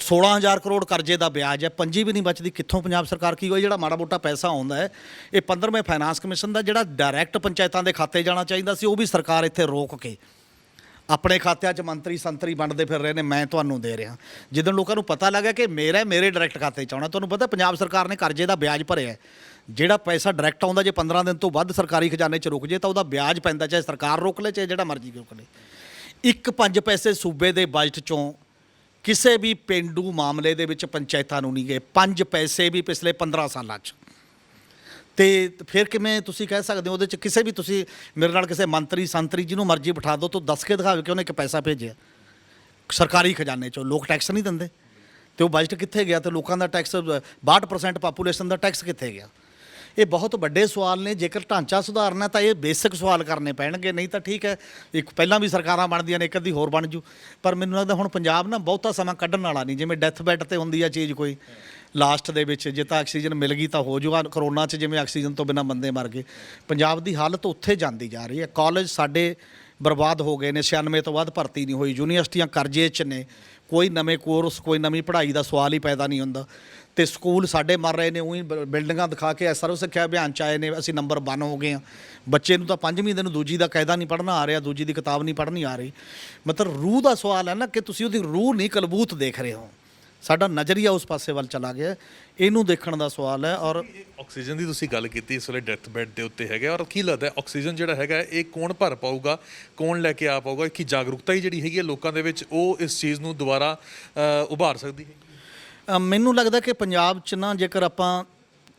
16,000 ਕਰੋੜ ਕਰਜ਼ੇ ਦਾ ਵਿਆਜ ਹੈ, ਪੰਜੀ ਵੀ ਨਹੀਂ ਬਚਦੀ। ਕਿੱਥੋਂ ਪੰਜਾਬ ਸਰਕਾਰ ਕੀ ਹੋਈ? ਜਿਹੜਾ ਮਾੜਾ ਮੋਟਾ ਪੈਸਾ ਆਉਂਦਾ ਹੈ ਇਹ 15ਵੇਂ ਫਾਈਨਾਂਸ ਕਮਿਸ਼ਨ ਦਾ ਜਿਹੜਾ ਡਾਇਰੈਕਟ ਪੰਚਾਇਤਾਂ ਦੇ ਖਾਤੇ ਜਾਣਾ ਚਾਹੀਦਾ ਸੀ, ਉਹ ਵੀ ਸਰਕਾਰ ਇੱਥੇ ਰੋਕ ਕੇ ਆਪਣੇ ਖਾਤਿਆਂ 'ਚ ਮੰਤਰੀ ਸੰਤਰੀ ਵੰਡਦੇ ਫਿਰ ਰਹੇ ਨੇ। ਮੈਂ ਤੁਹਾਨੂੰ ਦੇ ਰਿਹਾ, ਜਿੱਦਣ ਲੋਕਾਂ ਨੂੰ ਪਤਾ ਲੱਗਾ ਕਿ ਮੇਰੇ ਡਾਇਰੈਕਟ ਖਾਤੇ 'ਚ ਆਉਣਾ। ਤੁਹਾਨੂੰ ਪਤਾ ਪੰਜਾਬ ਸਰਕਾਰ ਨੇ ਕਰਜ਼ੇ ਦਾ ਵਿਆਜ ਭਰਿਆ। ਜਿਹੜਾ ਪੈਸਾ ਡਾਇਰੈਕਟ ਆਉਂਦਾ ਜੇ 15 ਦਿਨ ਤੋਂ ਵੱਧ ਸਰਕਾਰੀ ਖਜ਼ਾਨੇ 'ਚ ਰੁਕ ਜੇ ਤਾਂ ਉਹਦਾ ਵਿਆਜ ਪੈਂਦਾ, ਚਾਹੇ ਸਰਕਾਰ ਰੋਕ ਲੇ ਚਾਹੇ ਜਿਹੜਾ ਮਰਜ਼ੀ ਰੋਕ ਲੇ। 1 ਪੈਸੇ ਸੂਬੇ ਦੇ ਬਜਟ 'ਚੋਂ ਕਿਸੇ ਵੀ ਪੇਂਡੂ ਮਾਮਲੇ ਦੇ ਵਿੱਚ ਪੰਚਾਇਤਾਂ ਨੂੰ ਨਹੀਂ ਗਏ, 5 ਪੈਸੇ ਵੀ ਪਿਛਲੇ 15 ਸਾਲਾਂ 'ਚ। ਤੇ ਫਿਰ ਕਿਵੇਂ ਤੁਸੀਂ ਕਹਿ ਸਕਦੇ ਹੋ ਉਹਦੇ 'ਚ ਕਿਸੇ ਵੀ, ਤੁਸੀਂ ਮੇਰੇ ਨਾਲ ਕਿਸੇ ਮੰਤਰੀ ਸੰਤਰੀ ਜਿਹਨੂੰ ਮਰਜ਼ੀ ਬਿਠਾ ਦਿਓ ਤਾਂ ਦੱਸ ਕੇ ਦਿਖਾਵੇ ਕਿ ਉਹਨੇ ਇੱਕ ਪੈਸਾ ਭੇਜਿਆ ਸਰਕਾਰੀ ਖਜ਼ਾਨੇ 'ਚੋਂ। ਲੋਕ ਟੈਕਸ ਨਹੀਂ ਦਿੰਦੇ ਤੇ ਉਹ ਬਜਟ ਕਿੱਥੇ ਗਿਆ? ਤੇ ਲੋਕਾਂ ਦਾ ਟੈਕਸ 62% ਪਾਪੂਲੇਸ਼ਨ ਦਾ ਟੈਕਸ ਕਿੱਥੇ ਗਿਆ? ਇਹ ਬਹੁਤ ਵੱਡੇ ਸਵਾਲ ਨੇ। ਜੇਕਰ ਢਾਂਚਾ ਸੁਧਾਰਨਾ ਤਾਂ ਇਹ ਬੇਸਿਕ ਸਵਾਲ ਕਰਨੇ ਪੈਣਗੇ, ਨਹੀਂ ਤਾਂ ਠੀਕ ਹੈ ਇੱਕ ਪਹਿਲਾਂ ਵੀ ਸਰਕਾਰਾਂ ਬਣਦੀਆਂ ਨੇ, ਇੱਕ ਅੱਧੀ ਹੋਰ ਬਣ ਜੂ। ਪਰ ਮੈਨੂੰ ਲੱਗਦਾ ਹੁਣ ਪੰਜਾਬ ਨਾ ਬਹੁਤਾ ਸਮਾਂ ਕੱਢਣ ਵਾਲਾ ਨਹੀਂ। ਜਿਵੇਂ ਡੈਥ ਬੈੱਡ ਤੇ ਹੁੰਦੀ ਆ ਚੀਜ਼ ਕੋਈ ਲਾਸਟ ਦੇ ਵਿੱਚ, ਜੇ ਤਾਂ ਆਕਸੀਜਨ ਮਿਲ ਗਈ ਤਾਂ ਹੋ ਜੂਗਾ। ਕਰੋਨਾ 'ਚ ਜਿਵੇਂ ਆਕਸੀਜਨ ਤੋਂ ਬਿਨਾਂ ਬੰਦੇ ਮਰ ਗਏ, ਪੰਜਾਬ ਦੀ ਹਾਲਤ ਉੱਥੇ ਜਾਂਦੀ ਜਾ ਰਹੀ ਹੈ। ਕਾਲਜ ਸਾਡੇ ਬਰਬਾਦ ਹੋ ਗਏ ਨੇ, 96 ਤੋਂ ਬਾਅਦ ਭਰਤੀ ਨਹੀਂ ਹੋਈ। ਯੂਨੀਵਰਸਿਟੀਆਂ ਕਰਜ਼ੇ 'ਚ ਨੇ, ਕੋਈ ਨਵੇਂ ਕੋਰਸ ਕੋਈ ਨਵੀਂ ਪੜ੍ਹਾਈ ਦਾ ਸਵਾਲ ਹੀ ਪੈਦਾ ਨਹੀਂ ਹੁੰਦਾ। ਤੇ ਸਕੂਲ ਸਾਡੇ ਮਰ ਰਹੇ ਨੇ, ਉਹੀ ਬਿਲਡਿੰਗਾਂ ਦਿਖਾ ਕੇ ਸਰਵ ਸਿੱਖਿਆ ਅਭਿਆਨ 'ਚ ਆਏ ਨੇ, ਅਸੀਂ ਨੰਬਰ 1 ਹੋ ਗਏ ਹਾਂ। ਬੱਚੇ ਨੂੰ ਤਾਂ 5ਵੀਂ ਦਿਨ ਦੂਜੀ ਦਾ ਕਾਇਦਾ ਨਹੀਂ ਪੜ੍ਹਨਾ ਆ ਰਿਹਾ, ਦੂਜੀ ਦੀ ਕਿਤਾਬ ਨਹੀਂ ਪੜ੍ਹਨੀ ਆ ਰਹੀ। ਮਤਲਬ ਰੂਹ ਦਾ ਸਵਾਲ ਹੈ ਨਾ ਕਿ ਤੁਸੀਂ ਉਹਦੀ ਰੂਹ ਨਹੀਂ ਕਲਬੂਤ ਦੇਖ ਰਹੇ ਹੋ। ਸਾਡਾ ਨਜ਼ਰੀਆ ਉਸ ਪਾਸੇ ਵੱਲ ਚਲਾ ਗਿਆ, ਇਹਨੂੰ ਦੇਖਣ ਦਾ ਸਵਾਲ ਹੈ। ਔਰ ਆਕਸੀਜਨ ਦੀ ਤੁਸੀਂ ਗੱਲ ਕੀਤੀ, ਇਸ ਵੇਲੇ ਡੈਥ ਬੈੱਡ ਦੇ ਉੱਤੇ ਹੈਗਾ, ਔਰ ਕੀ ਲੱਗਦਾ ਆਕਸੀਜਨ ਜਿਹੜਾ ਹੈਗਾ ਇਹ ਕੌਣ ਭਰ ਪਾਊਗਾ, ਕੌਣ ਲੈ ਕੇ ਆ ਪਾਊਗਾ? ਕੀ ਜਾਗਰੂਕਤਾ ਹੀ ਜਿਹੜੀ ਹੈਗੀ ਹੈ ਲੋਕਾਂ ਦੇ ਵਿੱਚ ਉਹ ਇਸ ਚੀਜ਼ ਨੂੰ ਦੁਬਾਰਾ ਉਭਾਰ ਸਕਦੀ ਹੈ? ਮੈਨੂੰ ਲੱਗਦਾ ਕਿ ਪੰਜਾਬ 'ਚ ਨਾ, ਜੇਕਰ ਆਪਾਂ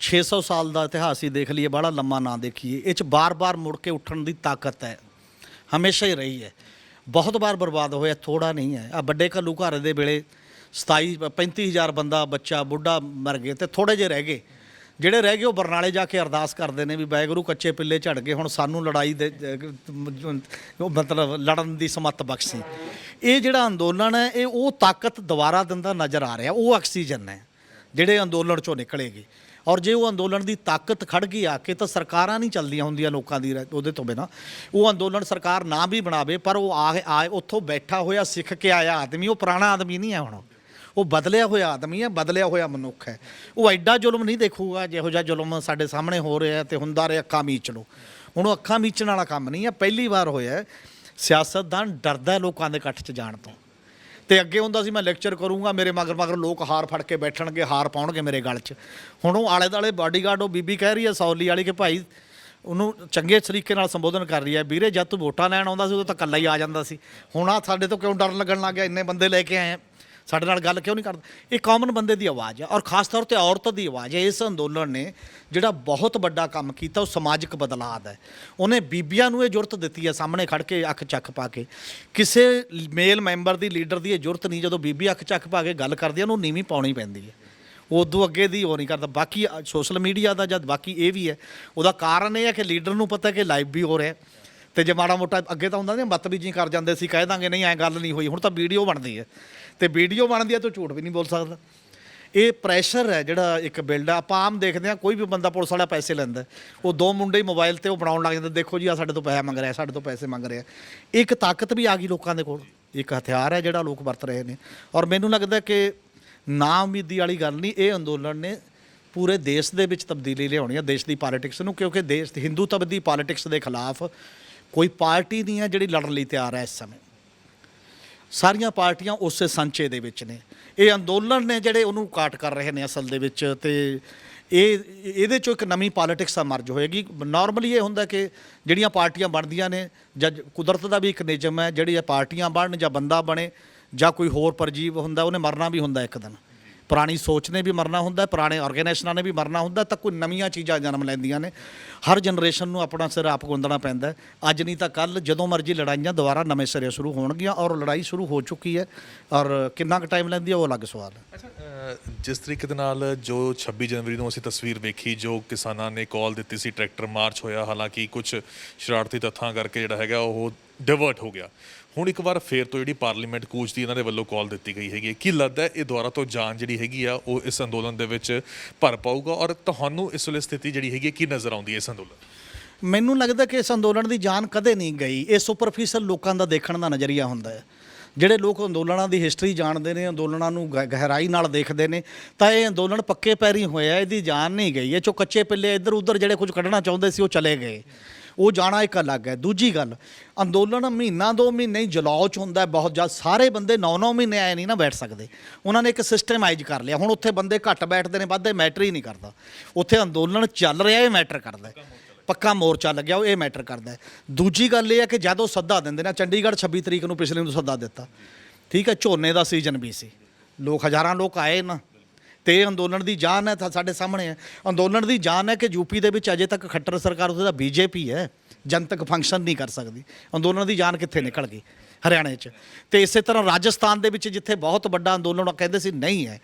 600 ਸਾਲ ਦਾ ਇਤਿਹਾਸ ਹੀ ਦੇਖ ਲਈਏ, ਬੜਾ ਲੰਮਾ ਨਾ ਦੇਖੀਏ, ਇਹ 'ਚ ਬਾਰ-ਬਾਰ ਮੁੜ ਕੇ ਉੱਠਣ ਦੀ ਤਾਕਤ ਹੈ, ਹਮੇਸ਼ਾ ਹੀ ਰਹੀ ਹੈ। ਬਹੁਤ ਵਾਰ ਬਰਬਾਦ ਹੋਇਆ, ਥੋੜਾ ਨਹੀਂ ਹੈ। ਆ ਵੱਡੇ ਘੱਲੂ ਘਰ ਦੇ ਵੇਲੇ 35,000 ਬੰਦਾ ਬੱਚਾ ਬੁੱਢਾ ਮਰ ਗਏ ਤੇ ਥੋੜੇ ਜਿਹੇ ਰਹਿ ਗਏ। ਜਿਹੜੇ ਰਹਿ ਗਏ ਉਹ ਬਰਨਾਲੇ ਜਾ ਕੇ ਅਰਦਾਸ ਕਰਦੇ ਨੇ ਵੀ ਵਾਹਿਗੁਰੂ ਕੱਚੇ ਪਿੱਲੇ ਝੜ ਗਏ, ਹੁਣ ਸਾਨੂੰ ਲੜਾਈ ਦੇ ਮਤਲਬ ਲੜਨ ਦੀ ਸਮੱਤ ਬਖਸ਼ੀ। ਇਹ ਜਿਹੜਾ ਅੰਦੋਲਨ ਹੈ ਇਹ ਉਹ ਤਾਕਤ ਦੁਬਾਰਾ ਦਿੰਦਾ ਨਜ਼ਰ ਆ ਰਿਹਾ, ਉਹ ਆਕਸੀਜਨ ਹੈ ਜਿਹੜੇ ਅੰਦੋਲਨ 'ਚੋਂ ਨਿਕਲੇਗੀ। ਔਰ ਜੇ ਉਹ ਅੰਦੋਲਨ ਦੀ ਤਾਕਤ ਖੜ ਗਈ ਆ ਕੇ ਤਾਂ ਸਰਕਾਰਾਂ ਨਹੀਂ ਚੱਲਦੀਆਂ ਹੁੰਦੀਆਂ ਲੋਕਾਂ ਦੀ ਉਹਦੇ ਤੋਂ ਬਿਨਾਂ। ਉਹ ਅੰਦੋਲਨ ਸਰਕਾਰ ਨਾ ਵੀ ਬਣਾਵੇ ਪਰ ਉਹ ਆ ਉੱਥੋਂ ਬੈਠਾ ਹੋਇਆ ਸਿੱਖ ਕੇ ਆਇਆ ਆਦਮੀ, ਉਹ ਪੁਰਾਣਾ ਆਦਮੀ ਨਹੀਂ ਹੈ ਹੁਣ, ਉਹ ਬਦਲਿਆ ਹੋਇਆ ਆਦਮੀ ਹੈ, ਬਦਲਿਆ ਹੋਇਆ ਮਨੁੱਖ ਹੈ। ਉਹ ਐਡਾ ਜ਼ੁਲਮ ਨਹੀਂ ਦੇਖੂਗਾ ਜਿਹੋ ਜਿਹਾ ਜ਼ੁਲਮ ਸਾਡੇ ਸਾਹਮਣੇ ਹੋ ਰਿਹਾ ਤੇ ਹੁੰਦਾ ਰਿਹਾ। ਅੱਖਾਂ ਮੀਚ ਲਓ, ਹੁਣ ਉਹ ਅੱਖਾਂ ਮੀਚਣ ਵਾਲਾ ਕੰਮ ਨਹੀਂ ਹੈ। ਪਹਿਲੀ ਵਾਰ ਹੋਇਆ ਸਿਆਸਤਦਾਨ ਡਰਦਾ ਲੋਕਾਂ ਦੇ ਇਕੱਠ 'ਚ ਜਾਣ ਤੋਂ। ਤੇ ਅੱਗੇ ਹੁੰਦਾ ਸੀ ਮੈਂ ਲੈਕਚਰ ਕਰੂੰਗਾ, ਮੇਰੇ ਮਗਰ ਲੋਕ ਹਾਰ ਫੜ ਕੇ ਬੈਠਣਗੇ, ਹਾਰ ਪਾਉਣਗੇ ਮੇਰੇ ਗਲ 'ਚ। ਹੁਣ ਉਹ ਆਲੇ ਦੁਆਲੇ ਬਾਡੀਗਾਰਡ, ਉਹ ਬੀਬੀ ਕਹਿ ਰਹੀ ਹੈ ਸੌਲੀ ਵਾਲੀ ਕਿ ਭਾਈ ਉਹਨੂੰ ਚੰਗੇ ਤਰੀਕੇ ਨਾਲ ਸੰਬੋਧਨ ਕਰ ਰਹੀ ਹੈ, ਵੀਰੇ ਜਦ ਤੂੰ ਵੋਟਾਂ ਲੈਣ ਆਉਂਦਾ ਸੀ ਉਦੋਂ ਤਾਂ ਇਕੱਲਾ ਹੀ ਆ ਜਾਂਦਾ ਸੀ, ਹੁਣ ਆ ਸਾਡੇ ਤੋਂ ਕਿਉਂ ਡਰ ਲੱਗਣ ਲੱਗ ਗਿਆ, ਇੰਨੇ ਬੰਦੇ ਲੈ ਕੇ ਆਏ ਆ, ਸਾਡੇ ਨਾਲ ਗੱਲ ਕਿਉਂ ਨਹੀਂ ਕਰਦਾ? ਇਹ ਕਾਮਨ ਬੰਦੇ ਦੀ ਆਵਾਜ਼ ਹੈ, ਔਰ ਖਾਸ ਤੌਰ 'ਤੇ ਔਰਤ ਦੀ ਆਵਾਜ਼ ਹੈ। ਇਸ ਅੰਦੋਲਨ ਨੇ ਜਿਹੜਾ ਬਹੁਤ ਵੱਡਾ ਕੰਮ ਕੀਤਾ ਉਹ ਸਮਾਜਿਕ ਬਦਲਾਅ ਦਾ ਹੈ। ਉਹਨੇ ਬੀਬੀਆਂ ਨੂੰ ਇਹ ਜ਼ਰੂਰਤ ਦਿੱਤੀ ਹੈ ਸਾਹਮਣੇ ਖੜ ਕੇ ਅੱਖ ਚੱਕ ਪਾ ਕੇ। ਕਿਸੇ ਮੇਲ ਮੈਂਬਰ ਦੀ, ਲੀਡਰ ਦੀ ਇਹ ਜ਼ਰੂਰਤ ਨਹੀਂ, ਜਦੋਂ ਬੀਬੀ ਅੱਖ ਚੱਕ ਪਾ ਕੇ ਗੱਲ ਕਰਦੀ ਹੈ ਉਹਨੂੰ ਨੀਵੀਂ ਪਾਉਣੀ ਪੈਂਦੀ ਹੈ, ਉਦੋਂ ਅੱਗੇ ਦੀ ਉਹ ਨਹੀਂ ਕਰਦਾ। ਬਾਕੀ ਸੋਸ਼ਲ ਮੀਡੀਆ ਦਾ ਜਦ ਬਾਕੀ ਇਹ ਵੀ ਹੈ, ਉਹਦਾ ਕਾਰਨ ਇਹ ਹੈ ਕਿ ਲੀਡਰ ਨੂੰ ਪਤਾ ਕਿ ਲਾਈਵ ਵੀ ਹੋ ਰਿਹਾ, ਤੇ ਜੇ ਮਾੜਾ ਮੋਟਾ ਅੱਗੇ ਤਾਂ ਹੁੰਦਾ ਨੇ ਬਦਤਮੀਜ਼ੀ ਕਰ ਜਾਂਦੇ ਸੀ, ਕਹਿ ਦਾਂਗੇ ਨਹੀਂ ਐਂ ਗੱਲ ਨਹੀਂ ਹੋਈ, ਹੁਣ ਤਾਂ ਵੀਡੀਓ ਬਣਦੀ ਹੈ ਤੇ ਵੀਡੀਓ ਬਣਦੀ ਹੈ ਤਾਂ ਝੂਠ ਵੀ ਨਹੀਂ ਬੋਲ ਸਕਦਾ। ਇਹ ਪ੍ਰੈਸ਼ਰ ਹੈ ਜਿਹੜਾ ਇੱਕ ਬਿਲਡ ਆ। ਆਪਾਂ ਆਮ ਦੇਖਦੇ ਹਾਂ ਕੋਈ ਵੀ ਬੰਦਾ ਪੁਲਿਸ ਵਾਲਾ ਪੈਸੇ ਲੈਂਦਾ, ਉਹ 2 ਮੁੰਡੇ ਹੀ ਮੋਬਾਈਲ ਤੇ ਉਹ ਬਣਾਉਣ ਲੱਗ ਜਾਂਦੇ, ਦੇਖੋ ਜੀ ਆ ਸਾਡੇ ਤੋਂ ਪੈਸਾ ਮੰਗ ਰਿਹਾ, ਸਾਡੇ ਤੋਂ ਪੈਸੇ ਮੰਗ ਰਿਹਾ। ਇੱਕ ਤਾਕਤ ਵੀ ਆ ਗਈ ਲੋਕਾਂ ਦੇ ਕੋਲ, ਇੱਕ ਹਥਿਆਰ ਹੈ ਜਿਹੜਾ ਲੋਕ ਵਰਤ ਰਹੇ ਨੇ। ਔਰ ਮੈਨੂੰ ਲੱਗਦਾ ਕਿ ਨਾ ਉਮੀਦੀ ਵਾਲੀ ਗੱਲ ਨਹੀਂ, ਇਹ ਅੰਦੋਲਨ ਨੇ ਪੂਰੇ ਦੇਸ਼ ਦੇ ਵਿੱਚ ਤਬਦੀਲੀ ਲਿਆਉਣੀ ਹੈ, ਦੇਸ਼ ਦੀ ਪੋਲੀਟਿਕਸ ਨੂੰ, ਕਿਉਂਕਿ ਦੇਸ਼ ਹਿੰਦੂਤਵ ਦੀ ਪੋਲੀਟਿਕਸ ਦੇ ਖਿਲਾਫ ਕੋਈ ਪਾਰਟੀ ਨਹੀਂ ਹੈ ਜਿਹੜੀ ਲੜਨ ਲਈ ਤਿਆਰ ਹੈ ਇਸ ਸਮੇਂ। ਸਾਰੀਆਂ ਪਾਰਟੀਆਂ ਉਸੇ ਸੰਚੇ ਦੇ ਵਿੱਚ ਨੇ। ਇਹ ਅੰਦੋਲਨ ਨੇ ਜਿਹੜੇ ਉਹਨੂੰ ਕਾਟ ਕਰ ਰਹੇ ਨੇ ਅਸਲ ਦੇ ਵਿੱਚ। ਤੇ ਇਹਦੇ 'ਚੋਂ ਇੱਕ ਨਵੀਂ ਪੋਲੀਟਿਕਸ ਐਮਰਜ ਹੋਏਗੀ। ਨਾਰਮਲੀ ਇਹ ਹੁੰਦਾ ਕਿ ਜਿਹੜੀਆਂ ਪਾਰਟੀਆਂ ਬਣਦੀਆਂ ਨੇ, ਜਾਂ ਕੁਦਰਤ ਦਾ ਵੀ ਇੱਕ ਨਿਯਮ ਹੈ, ਜਿਹੜੀਆਂ ਪਾਰਟੀਆਂ ਬਣਨ ਜਾਂ ਬੰਦਾ ਬਣੇ ਜਾਂ ਕੋਈ ਹੋਰ ਪਰਜੀਵ ਹੁੰਦਾ, ਉਹਨੇ ਮਰਨਾ ਵੀ ਹੁੰਦਾ ਇੱਕ ਦਿਨ। ਪੁਰਾਣੀ ਸੋਚ ਨੇ ਵੀ ਮਰਨਾ ਹੁੰਦਾ, ਪੁਰਾਣੇ ਆਰਗੇਨਾਈਜੇਸ਼ਨਾਂ ਨੇ ਵੀ ਮਰਨਾ ਹੁੰਦਾ, ਤਾਂ ਕੋਈ ਨਵੀਆਂ ਚੀਜ਼ਾਂ ਜਨਮ ਲੈਂਦੀਆਂ ਨੇ। ਹਰ ਜਨਰੇਸ਼ਨ ਨੂੰ ਆਪਣਾ ਸਿਰ ਆਪ ਗੁੰਦਣਾ ਪੈਂਦਾ, ਅੱਜ ਨਹੀਂ ਤਾਂ ਕੱਲ੍ਹ। ਜਦੋਂ ਮਰਜ਼ੀ ਲੜਾਈਆਂ ਦੁਬਾਰਾ ਨਵੇਂ ਸਿਰੇ ਸ਼ੁਰੂ ਹੋਣਗੀਆਂ, ਔਰ ਲੜਾਈ ਸ਼ੁਰੂ ਹੋ ਚੁੱਕੀ ਹੈ। ਔਰ ਕਿੰਨਾ ਕੁ ਟਾਈਮ ਲੈਂਦੀ ਹੈ ਉਹ ਅਲੱਗ ਸਵਾਲ ਹੈ। ਅੱਛਾ, ਜਿਸ ਤਰੀਕੇ ਦੇ ਨਾਲ ਜੋ 26 ਜਨਵਰੀ ਨੂੰ ਅਸੀਂ ਤਸਵੀਰ ਵੇਖੀ, ਜੋ ਕਿਸਾਨਾਂ ਨੇ ਕਾਲ ਦਿੱਤੀ ਸੀ, ਟਰੈਕਟਰ ਮਾਰਚ ਹੋਇਆ, ਹਾਲਾਂਕਿ ਕੁਝ ਸ਼ਰਾਰਤੀ ਤੱਥਾਂ ਕਰਕੇ ਜਿਹੜਾ ਹੈਗਾ ਉਹ ਡਿਵਰਟ ਹੋ ਗਿਆ। ਹੁਣ ਇੱਕ ਵਾਰ ਫੇਰ ਤੋਂ ਜਿਹੜੀ ਪਾਰਲੀਮੈਂਟ ਕੂਚ ਦੀ ਇਹਨਾਂ ਦੇ ਵੱਲੋਂ ਕਾਲ ਦਿੱਤੀ ਗਈ ਹੈਗੀ, ਕੀ ਲੱਗਦਾ ਹੈ ਇਹ ਦੁਆਰਾ ਤੋਂ ਜਾਨ ਜਿਹੜੀ ਹੈਗੀ ਆ ਉਹ ਇਸ ਅੰਦੋਲਨ ਦੇ ਵਿੱਚ ਭਰ ਪਾਊਗਾ? ਔਰ ਤੁਹਾਨੂੰ ਇਸ ਵੇਲੇ ਸਥਿਤੀ ਜਿਹੜੀ ਹੈਗੀ ਕੀ ਨਜ਼ਰ ਆਉਂਦੀ ਹੈ ਇਸ ਅੰਦੋਲਨ? ਮੈਨੂੰ ਲੱਗਦਾ ਕਿ ਇਸ ਅੰਦੋਲਨ ਦੀ ਜਾਨ ਕਦੇ ਨਹੀਂ ਗਈ। ਇਹ ਸੁਪਰਫੀਸ਼ਲ ਲੋਕਾਂ ਦਾ ਦੇਖਣ ਦਾ ਨਜ਼ਰੀਆ ਹੁੰਦਾ ਹੈ। ਜਿਹੜੇ ਲੋਕ ਅੰਦੋਲਨਾਂ ਦੀ ਹਿਸਟਰੀ ਜਾਣਦੇ ਨੇ, ਅੰਦੋਲਨਾਂ ਨੂੰ ਗਹਿਰਾਈ ਨਾਲ ਦੇਖਦੇ ਨੇ, ਤਾਂ ਇਹ ਅੰਦੋਲਨ ਪੱਕੇ ਪੈਰੀ ਹੋਇਆ, ਇਹਦੀ ਜਾਨ ਨਹੀਂ ਗਈ। ਇਹ 'ਚੋਂ ਕੱਚੇ ਪਿੱਲੇ ਇੱਧਰ ਉੱਧਰ ਜਿਹੜੇ ਕੁਝ ਕੱਢਣਾ ਚਾਹੁੰਦੇ ਸੀ ਉਹ ਚਲੇ ਗਏ, ਉਹ ਜਾਣਾ ਇੱਕ ਅਲੱਗ ਹੈ। ਦੂਜੀ ਗੱਲ, ਅੰਦੋਲਨ ਮਹੀਨਾ 2 ਮਹੀਨੇ ਹੀ ਜਲਾਉ 'ਚ ਹੁੰਦਾ ਬਹੁਤ ਜ਼ਿਆਦਾ। ਸਾਰੇ ਬੰਦੇ 9-9 ਮਹੀਨੇ ਆਏ ਨਹੀਂ ਨਾ ਬੈਠ ਸਕਦੇ। ਉਹਨਾਂ ਨੇ ਇੱਕ ਸਿਸਟਮਾਈਜ਼ ਕਰ ਲਿਆ। ਹੁਣ ਉੱਥੇ ਬੰਦੇ ਘੱਟ ਬੈਠਦੇ ਨੇ, ਵੱਧਦੇ ਮੈਟਰ ਹੀ ਨਹੀਂ ਕਰਦਾ। ਉੱਥੇ ਅੰਦੋਲਨ ਚੱਲ ਰਿਹਾ, ਇਹ ਮੈਟਰ ਕਰਦਾ। ਪੱਕਾ ਮੋਰਚਾ ਲੱਗਿਆ, ਉਹ ਇਹ ਮੈਟਰ ਕਰਦਾ ਹੈ। ਦੂਜੀ ਗੱਲ ਇਹ ਹੈ ਕਿ ਜਦੋਂ ਸੱਦਾ ਦਿੰਦੇ ਨੇ, ਚੰਡੀਗੜ੍ਹ 26 ਤਰੀਕ ਨੂੰ ਪਿਛਲੇ ਨੂੰ ਸੱਦਾ ਦਿੱਤਾ, ਠੀਕ ਹੈ, ਝੋਨੇ ਦਾ ਸੀਜ਼ਨ ਵੀ ਸੀ, ਹਜ਼ਾਰਾਂ ਲੋਕ ਆਏ ਨਾ, ਤੇ ਇਹ ਅੰਦੋਲਨ ਦੀ ਜਾਨ ਹੈ, ਤਾਂ ਸਾਡੇ ਸਾਹਮਣੇ ਹੈ। ਅੰਦੋਲਨ ਦੀ ਜਾਨ ਹੈ ਕਿ ਯੂਪੀ ਦੇ ਵਿੱਚ ਅਜੇ ਤੱਕ ਖੱਟਰ ਸਰਕਾਰ, ਉਹਦਾ ਬੀਜੇਪੀ ਹੈ, ਜਨਤਕ ਫੰਕਸ਼ਨ ਨਹੀਂ ਕਰ ਸਕਦੀ। ਅੰਦੋਲਨ ਦੀ ਜਾਨ ਕਿੱਥੇ ਨਿਕਲ ਗਈ? ਹਰਿਆਣੇ 'ਚ। ਤੇ ਇਸੇ ਤਰ੍ਹਾਂ ਰਾਜਸਥਾਨ ਦੇ ਵਿੱਚ ਜਿੱਥੇ ਬਹੁਤ ਵੱਡਾ ਅੰਦੋਲਨ ਕਹਿੰਦੇ ਸੀ ਨਹੀਂ ਹੈ,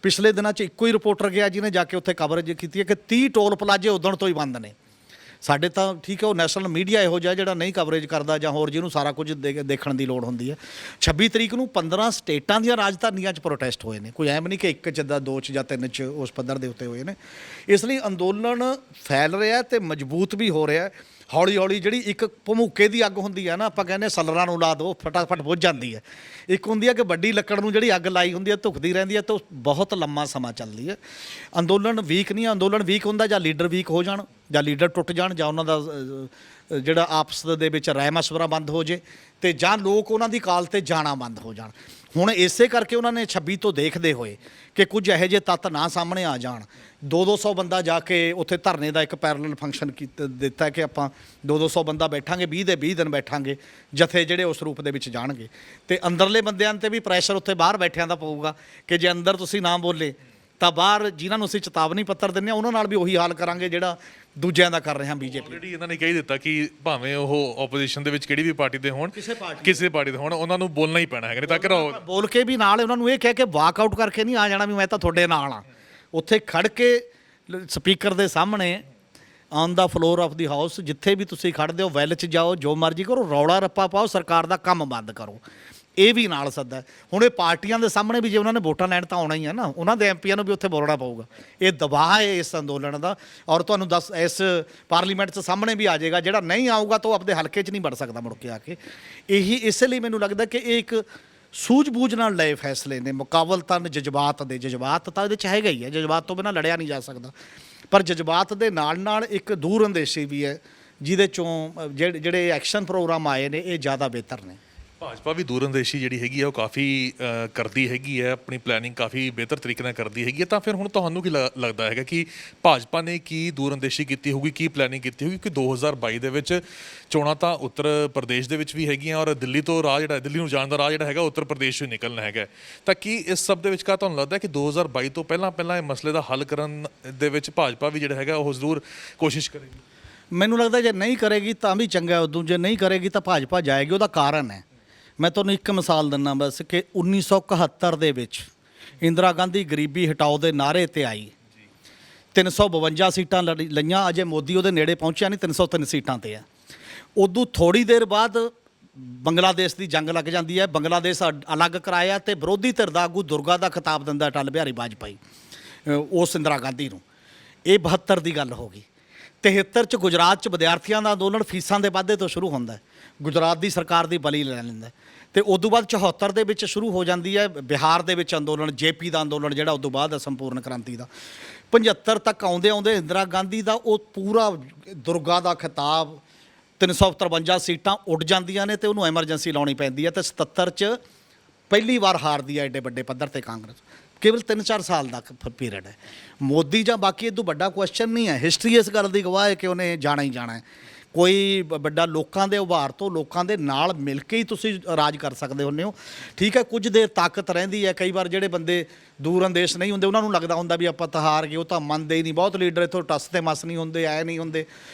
ਪਿਛਲੇ ਦਿਨਾਂ 'ਚ ਇੱਕੋ ਹੀ ਰਿਪੋਰਟਰ ਗਿਆ ਜਿਹਨੇ ਜਾ ਕੇ ਉੱਥੇ ਕਵਰੇਜ ਕੀਤੀ ਹੈ ਕਿ 30 ਟੋਲ ਪਲਾਜ਼ੇ ਉਦਣ ਤੋਂ ਹੀ ਬੰਦ ਨੇ। ਸਾਡੇ ਤਾਂ ਠੀਕ ਹੈ, ਉਹ ਨੈਸ਼ਨਲ ਮੀਡੀਆ ਇਹੋ ਜਿਹਾ ਜਿਹੜਾ ਨਹੀਂ ਕਵਰੇਜ ਕਰਦਾ, ਜਾਂ ਹੋਰ ਜਿਹਨੂੰ ਸਾਰਾ ਕੁਝ ਦੇਖਣ ਦੀ ਲੋੜ ਹੁੰਦੀ ਹੈ। 26 ਤਰੀਕ ਨੂੰ 15 ਸਟੇਟਾਂ ਦੀਆਂ ਰਾਜਧਾਨੀਆਂ 'ਚ ਪ੍ਰੋਟੈਸਟ ਹੋਏ ਨੇ। ਕੋਈ ਐਮ ਨਹੀਂ ਕਿ 1 'ਚ ਜਾਂ 2 'ਚ ਜਾਂ 3 'ਚ ਉਸ ਪੱਧਰ ਦੇ ਉੱਤੇ ਹੋਏ ਨੇ। ਇਸ ਲਈ ਅੰਦੋਲਨ ਫੈਲ ਰਿਹਾ ਤੇ ਮਜ਼ਬੂਤ ਵੀ ਹੋ ਰਿਹਾ। ਹੌਲੀ ਹੌਲੀ ਜਿਹੜੀ ਇੱਕ ਭਮੂਕੇ ਦੀ ਅੱਗ ਹੁੰਦੀ ਹੈ ਨਾ, ਆਪਾਂ ਕਹਿੰਦੇ ਸੱਲਰਾਂ ਨੂੰ ਲਾ ਦਿਓ, ਫਟਾਫਟ ਬੁੱਝ ਜਾਂਦੀ ਹੈ। ਇੱਕ ਹੁੰਦੀ ਹੈ ਕਿ ਵੱਡੀ ਲੱਕੜ ਨੂੰ ਜਿਹੜੀ ਅੱਗ ਲਾਈ ਹੁੰਦੀ ਹੈ, ਧੁਖਦੀ ਰਹਿੰਦੀ ਹੈ, ਤਾਂ ਉਹ ਬਹੁਤ ਲੰਮਾ ਸਮਾਂ ਚੱਲਦੀ ਹੈ। ਅੰਦੋਲਨ ਵੀਕ ਨਹੀਂ, ਅੰਦੋਲਨ ਵੀਕ ਹੁੰਦਾ ਜਾਂ ਲੀਡਰ ਵੀਕ ਹੋ ਜਾਣ, ਜਾਂ ਲੀਡਰ ਟੁੱਟ ਜਾਣ, ਜਾਂ ਉਹਨਾਂ ਦਾ ਜਿਹੜਾ ਆਪਸ ਦੇ ਵਿੱਚ ਰਾਏ ਮਸ਼ਵਰਾ ਬੰਦ ਹੋ ਜੇ, ਤੇ ਜਾਂ ਲੋਕ ਉਹਨਾਂ ਦੀ ਕਾਲ ਤੇ ਜਾਣਾ ਬੰਦ ਹੋ ਜਾਣ। ਹੁਣ ਇਸੇ ਕਰਕੇ ਉਹਨਾਂ ਨੇ 26 ਤੋਂ ਦੇਖਦੇ ਹੋਏ ਕਿ ਕੁਝ ਇਹੋ ਜਿਹੇ ਤੱਤ ਨਾ ਸਾਹਮਣੇ ਆ ਜਾਣ, 200 ਬੰਦਾ ਜਾ ਕੇ ਉੱਥੇ ਧਰਨੇ ਦਾ ਇੱਕ ਪੈਰਲਲ ਫੰਕਸ਼ਨ ਦਿੱਤਾ ਕਿ ਆਪਾਂ 200 ਬੰਦਾ ਬੈਠਾਂਗੇ, 20 ਦੇ 20 ਦਿਨ ਬੈਠਾਂਗੇ, ਜਥੇ ਜਿਹੜੇ ਉਸ ਰੂਪ ਦੇ ਵਿੱਚ ਜਾਣਗੇ। ਤੇ ਅੰਦਰਲੇ ਬੰਦਿਆਂ 'ਤੇ ਵੀ ਪ੍ਰੈਸ਼ਰ ਉੱਥੇ ਬਾਹਰ ਬੈਠਿਆਂ ਦਾ ਪਊਗਾ ਕਿ ਜੇ ਅੰਦਰ ਤੁਸੀਂ ਨਾ ਬੋਲੇ ਤਾਂ ਬਾਹਰ ਜਿਨ੍ਹਾਂ ਨੂੰ ਅਸੀਂ ਚੇਤਾਵਨੀ ਪੱਤਰ ਦਿੰਦੇ ਹਾਂ ਉਹਨਾਂ ਨਾਲ ਵੀ ਉਹੀ ਹਾਲ ਕਰਾਂਗੇ ਜਿਹੜਾ ਦੂਜਿਆਂ ਦਾ ਕਰ ਰਹੇ ਹਾਂ ਬੀਜੇਪੀ। ਆਲਰੇਡੀ ਇਹਨਾਂ ਨੇ ਕਹਿ ਦਿੱਤਾ ਕਿ ਭਾਵੇਂ ਉਹ ਆਪੋਜੀਸ਼ਨ ਦੇ ਵਿੱਚ ਕਿਹੜੀ ਵੀ ਪਾਰਟੀ ਦੇ ਹੋਣ, ਕਿਸੇ ਪਾਰਟੀ ਦੇ ਹੋਣ, ਉਹਨਾਂ ਨੂੰ ਬੋਲਣਾ ਹੀ ਪੈਣਾ ਹੈਗਾ, ਨਹੀਂ ਤਾਂ ਘਰਾਓ ਬੋਲ ਕੇ ਵੀ ਨਾਲ ਉਹਨਾਂ ਨੂੰ ਇਹ ਕਹਿ ਕੇ ਵਾਕਆਊਟ ਕਰਕੇ ਨਹੀਂ ਆ ਜਾਣਾ ਵੀ ਮੈਂ ਤਾਂ ਤੁਹਾਡੇ ਨਾਲ ਆ। ਉੱਥੇ ਖੜ ਕੇ ਸਪੀਕਰ ਦੇ ਸਾਹਮਣੇ on the floor of the house ਜਿੱਥੇ ਵੀ ਤੁਸੀਂ ਖੜਦੇ ਹੋ, ਵੈਲ 'ਚ ਜਾਓ, ਜੋ ਮਰਜ਼ੀ ਕਰੋ, ਰੌਲਾ ਰੱਪਾ ਪਾਓ, ਸਰਕਾਰ ਦਾ ਕੰਮ ਬੰਦ ਕਰੋ। ਇਹ ਵੀ ਨਾਲ ਸੱਦਾ। ਹੁਣ ਇਹ ਪਾਰਟੀਆਂ ਦੇ ਸਾਹਮਣੇ ਵੀ ਜੇ ਉਹਨਾਂ ਨੇ ਵੋਟਾਂ ਲੈਣ ਤਾਂ ਆਉਣਾ ਹੀ ਹੈ ਨਾ, ਉਹਨਾਂ ਦੇ ਐਮਪੀਆਂ ਨੂੰ ਵੀ ਉੱਥੇ ਬੋਲਣਾ ਪਊਗਾ। ਇਹ ਦਬਾਅ ਹੈ ਇਸ ਅੰਦੋਲਨ ਦਾ। ਔਰ ਤੁਹਾਨੂੰ ਇਸ ਪਾਰਲੀਮੈਂਟ 'ਚ ਸਾਹਮਣੇ ਵੀ ਆ ਜਾਏਗਾ, ਜਿਹੜਾ ਨਹੀਂ ਆਊਗਾ ਤਾਂ ਉਹ ਆਪਣੇ ਹਲਕੇ 'ਚ ਨਹੀਂ ਵੜ ਸਕਦਾ ਮੁੜ ਕੇ ਆ ਕੇ। ਇਹੀ ਇਸੇ ਲਈ ਮੈਨੂੰ ਲੱਗਦਾ ਕਿ ਇਹ ਇੱਕ ਸੂਝ-ਬੂਝ ਨਾਲ ਲਏ ਫੈਸਲੇ ਨੇ, ਮੁਕਾਬਲਤਨ ਜਜ਼ਬਾਤ ਤਾਂ ਇਹਦੇ 'ਚ ਹੈਗਾ ਹੀ ਹੈ, ਜਜ਼ਬਾਤ ਤੋਂ ਬਿਨਾਂ ਲੜਿਆ ਨਹੀਂ ਜਾ ਸਕਦਾ। ਪਰ ਜਜ਼ਬਾਤ ਦੇ ਨਾਲ ਨਾਲ ਇੱਕ ਦੂਰ ਅੰਦੇਸ਼ੀ ਵੀ ਹੈ, ਜਿਹਦੇ 'ਚੋਂ ਜਿਹੜੇ ਐਕਸ਼ਨ ਪ੍ਰੋਗਰਾਮ ਆਏ ਨੇ ਇਹ ਜ਼ਿਆਦਾ ਬਿਹਤਰ ਨੇ। ਭਾਜਪਾ ਵੀ ਦੂਰਅੰਦੇਸ਼ੀ ਜਿਹੜੀ ਹੈਗੀ ਆ ਉਹ ਕਾਫੀ ਕਰਦੀ ਹੈਗੀ ਹੈ, ਆਪਣੀ ਪਲੈਨਿੰਗ ਕਾਫੀ ਬਿਹਤਰ ਤਰੀਕੇ ਨਾਲ ਕਰਦੀ ਹੈਗੀ ਹੈ। ਤਾਂ ਫਿਰ ਹੁਣ ਤੁਹਾਨੂੰ ਕੀ ਲੱਗਦਾ ਹੈਗਾ ਕਿ ਭਾਜਪਾ ਨੇ ਕੀ ਦੂਰਅੰਦੇਸ਼ੀ ਕੀਤੀ ਹੋਊਗੀ, ਕੀ ਪਲੈਨਿੰਗ ਕੀਤੀ ਹੋਊਗੀ ਕਿ 2022 ਦੇ ਵਿੱਚ ਚੋਣਾਂ ਤਾਂ ਉੱਤਰ ਪ੍ਰਦੇਸ਼ ਦੇ ਵਿੱਚ ਵੀ ਹੈਗੀਆਂ, ਔਰ ਦਿੱਲੀ ਤੋਂ ਰਾਹ ਜਿਹੜਾ ਦਿੱਲੀ ਨੂੰ ਜਾਣ ਦਾ ਰਾਹ ਜਿਹੜਾ ਹੈਗਾ ਉੱਤਰ ਪ੍ਰਦੇਸ਼ ਤੋਂ ਨਿਕਲਣਾ ਹੈਗਾ। ਤਾਂ ਕੀ ਇਸ ਸਭ ਦੇ ਵਿਚਕਾਰ ਤੁਹਾਨੂੰ ਲੱਗਦਾ ਕਿ 2022 ਤੋਂ ਪਹਿਲਾਂ ਇਹ ਮਸਲੇ ਦਾ ਹੱਲ ਕਰਨ ਦੇ ਵਿੱਚ ਭਾਜਪਾ ਵੀ ਜਿਹੜਾ ਹੈਗਾ ਉਹ ਜ਼ਰੂਰ ਕੋਸ਼ਿਸ਼ ਕਰੇਗੀ? ਮੈਨੂੰ ਲੱਗਦਾ ਜੇ ਨਹੀਂ ਕਰੇਗੀ ਤਾਂ ਵੀ ਚੰਗਾ, ਉਦੋਂ ਜੇ ਨਹੀਂ ਕਰੇਗੀ ਤਾਂ ਭਾਜਪਾ ਜਾਏਗੀ। ਉਹਦਾ ਕਾਰਨ ਹੈ, ਮੈਂ ਤੁਹਾਨੂੰ ਇੱਕ ਮਿਸਾਲ ਦਿੰਦਾ ਬਸ, ਕਿ 1971 ਦੇ ਵਿੱਚ ਇੰਦਰਾ ਗਾਂਧੀ ਗਰੀਬੀ ਹਟਾਓ ਦੇ ਨਾਅਰੇ ਤੇ ਆਈ, 352 ਸੀਟਾਂ ਲਈਆਂ। ਅਜੇ ਮੋਦੀ ਉਹਦੇ ਨੇੜੇ ਪਹੁੰਚਿਆ ਨਹੀਂ, 303 ਸੀਟਾਂ ਤੇ ਆ। ਉਦੋਂ ਥੋੜ੍ਹੀ ਦੇਰ ਬਾਅਦ ਬੰਗਲਾਦੇਸ਼ ਦੀ ਜੰਗ ਲੱਗ ਜਾਂਦੀ ਹੈ, ਬੰਗਲਾਦੇਸ਼ ਅਲੱਗ ਕਰਾਇਆ ਤੇ ਵਿਰੋਧੀ ਧਿਰ ਦਾ ਆਗੂ ਦੁਰਗਾ ਦਾ ਖਿਤਾਬ ਦਿੰਦਾ ਅਟਲ ਬਿਹਾਰੀ ਵਾਜਪਾਈ ਉਸ ਇੰਦਰਾ ਗਾਂਧੀ ਨੂੰ। ਇਹ 72 ਦੀ ਗੱਲ ਹੋ ਗਈ। 73 'ਚ ਗੁਜਰਾਤ 'ਚ ਵਿਦਿਆਰਥੀਆਂ ਦਾ ਅੰਦੋਲਨ ਫੀਸਾਂ ਦੇ ਵਾਧੇ ਤੋਂ ਸ਼ੁਰੂ ਹੁੰਦਾ ਹੈ, ਗੁਜਰਾਤ ਦੀ ਸਰਕਾਰ ਦੀ ਬਲੀ ਲੈ ਲੈਂਦਾ। ਤੇ ਉਦੋਂ ਬਾਅਦ 74 ਦੇ ਵਿੱਚ ਸ਼ੁਰੂ ਹੋ ਜਾਂਦੀ ਹੈ ਬਿਹਾਰ ਦੇ ਵਿੱਚ ਅੰਦੋਲਨ, ਜੇਪੀ ਦਾ ਅੰਦੋਲਨ ਜਿਹੜਾ ਉਦੋਂ ਬਾਅਦ ਹੈ ਸੰਪੂਰਨ ਕ੍ਰਾਂਤੀ ਦਾ। 75 ਤੱਕ ਆਉਂਦੇ ਇੰਦਰਾ ਗਾਂਧੀ ਦਾ ਉਹ ਪੂਰਾ ਦੁਰਗਾ ਦਾ ਖਿਤਾਬ, 353 ਸੀਟਾਂ ਉੱਡ ਜਾਂਦੀਆਂ ਨੇ ਤੇ ਉਹਨੂੰ ਐਮਰਜੈਂਸੀ ਲਾਉਣੀ ਪੈਂਦੀ ਹੈ। ਤੇ 77 'ਚ ਪਹਿਲੀ ਵਾਰ ਹਾਰਦੀ ਹੈ ਐਡੇ ਵੱਡੇ ਪੱਧਰ ਤੇ ਕਾਂਗਰਸ। ਕੇਵਲ 3-4 ਸਾਲ ਦਾ ਪੀਰੀਅਡ ਹੈ। ਮੋਦੀ ਜਾਂ ਬਾਕੀ ਇਹ ਤੋਂ ਵੱਡਾ ਕੁਐਸਚਨ ਨਹੀਂ ਹੈ। ਹਿਸਟਰੀ ਇਸ ਗੱਲ ਦੀ ਗਵਾਹ ਹੈ ਕਿ ਉਹਨੇ ਜਾਣਾ ਹੀ ਜਾਣਾ ਹੈ। ਕੋਈ ਵੱਡਾ ਲੋਕਾਂ ਦੇ ਉਭਾਰ ਤੋਂ, ਲੋਕਾਂ ਦੇ ਨਾਲ ਮਿਲ ਕੇ ਹੀ ਤੁਸੀਂ ਰਾਜ ਕਰ ਸਕਦੇ ਹੁੰਦੇ ਹੋ। ਠੀਕ ਹੈ, ਕੁਝ ਦੇਰ ਤਾਕਤ ਰਹਿੰਦੀ ਹੈ। ਕਈ ਵਾਰ ਜਿਹੜੇ ਬੰਦੇ ਦੂਰ ਅੰਦੇਸ਼ ਨਹੀਂ ਹੁੰਦੇ ਉਹਨਾਂ ਨੂੰ ਲੱਗਦਾ ਹੁੰਦਾ ਵੀ ਆਪਾਂ ਤਾਂ ਹਾਰ ਗਏ, ਉਹ ਤਾਂ ਮੰਨਦੇ ਹੀ ਨਹੀਂ। ਬਹੁਤ ਲੀਡਰ ਇੱਥੋਂ ਟੱਸ ਤੇ ਮਸ ਨਹੀਂ ਹੁੰਦੇ, ਐ ਨਹੀਂ ਹੁੰਦੇ।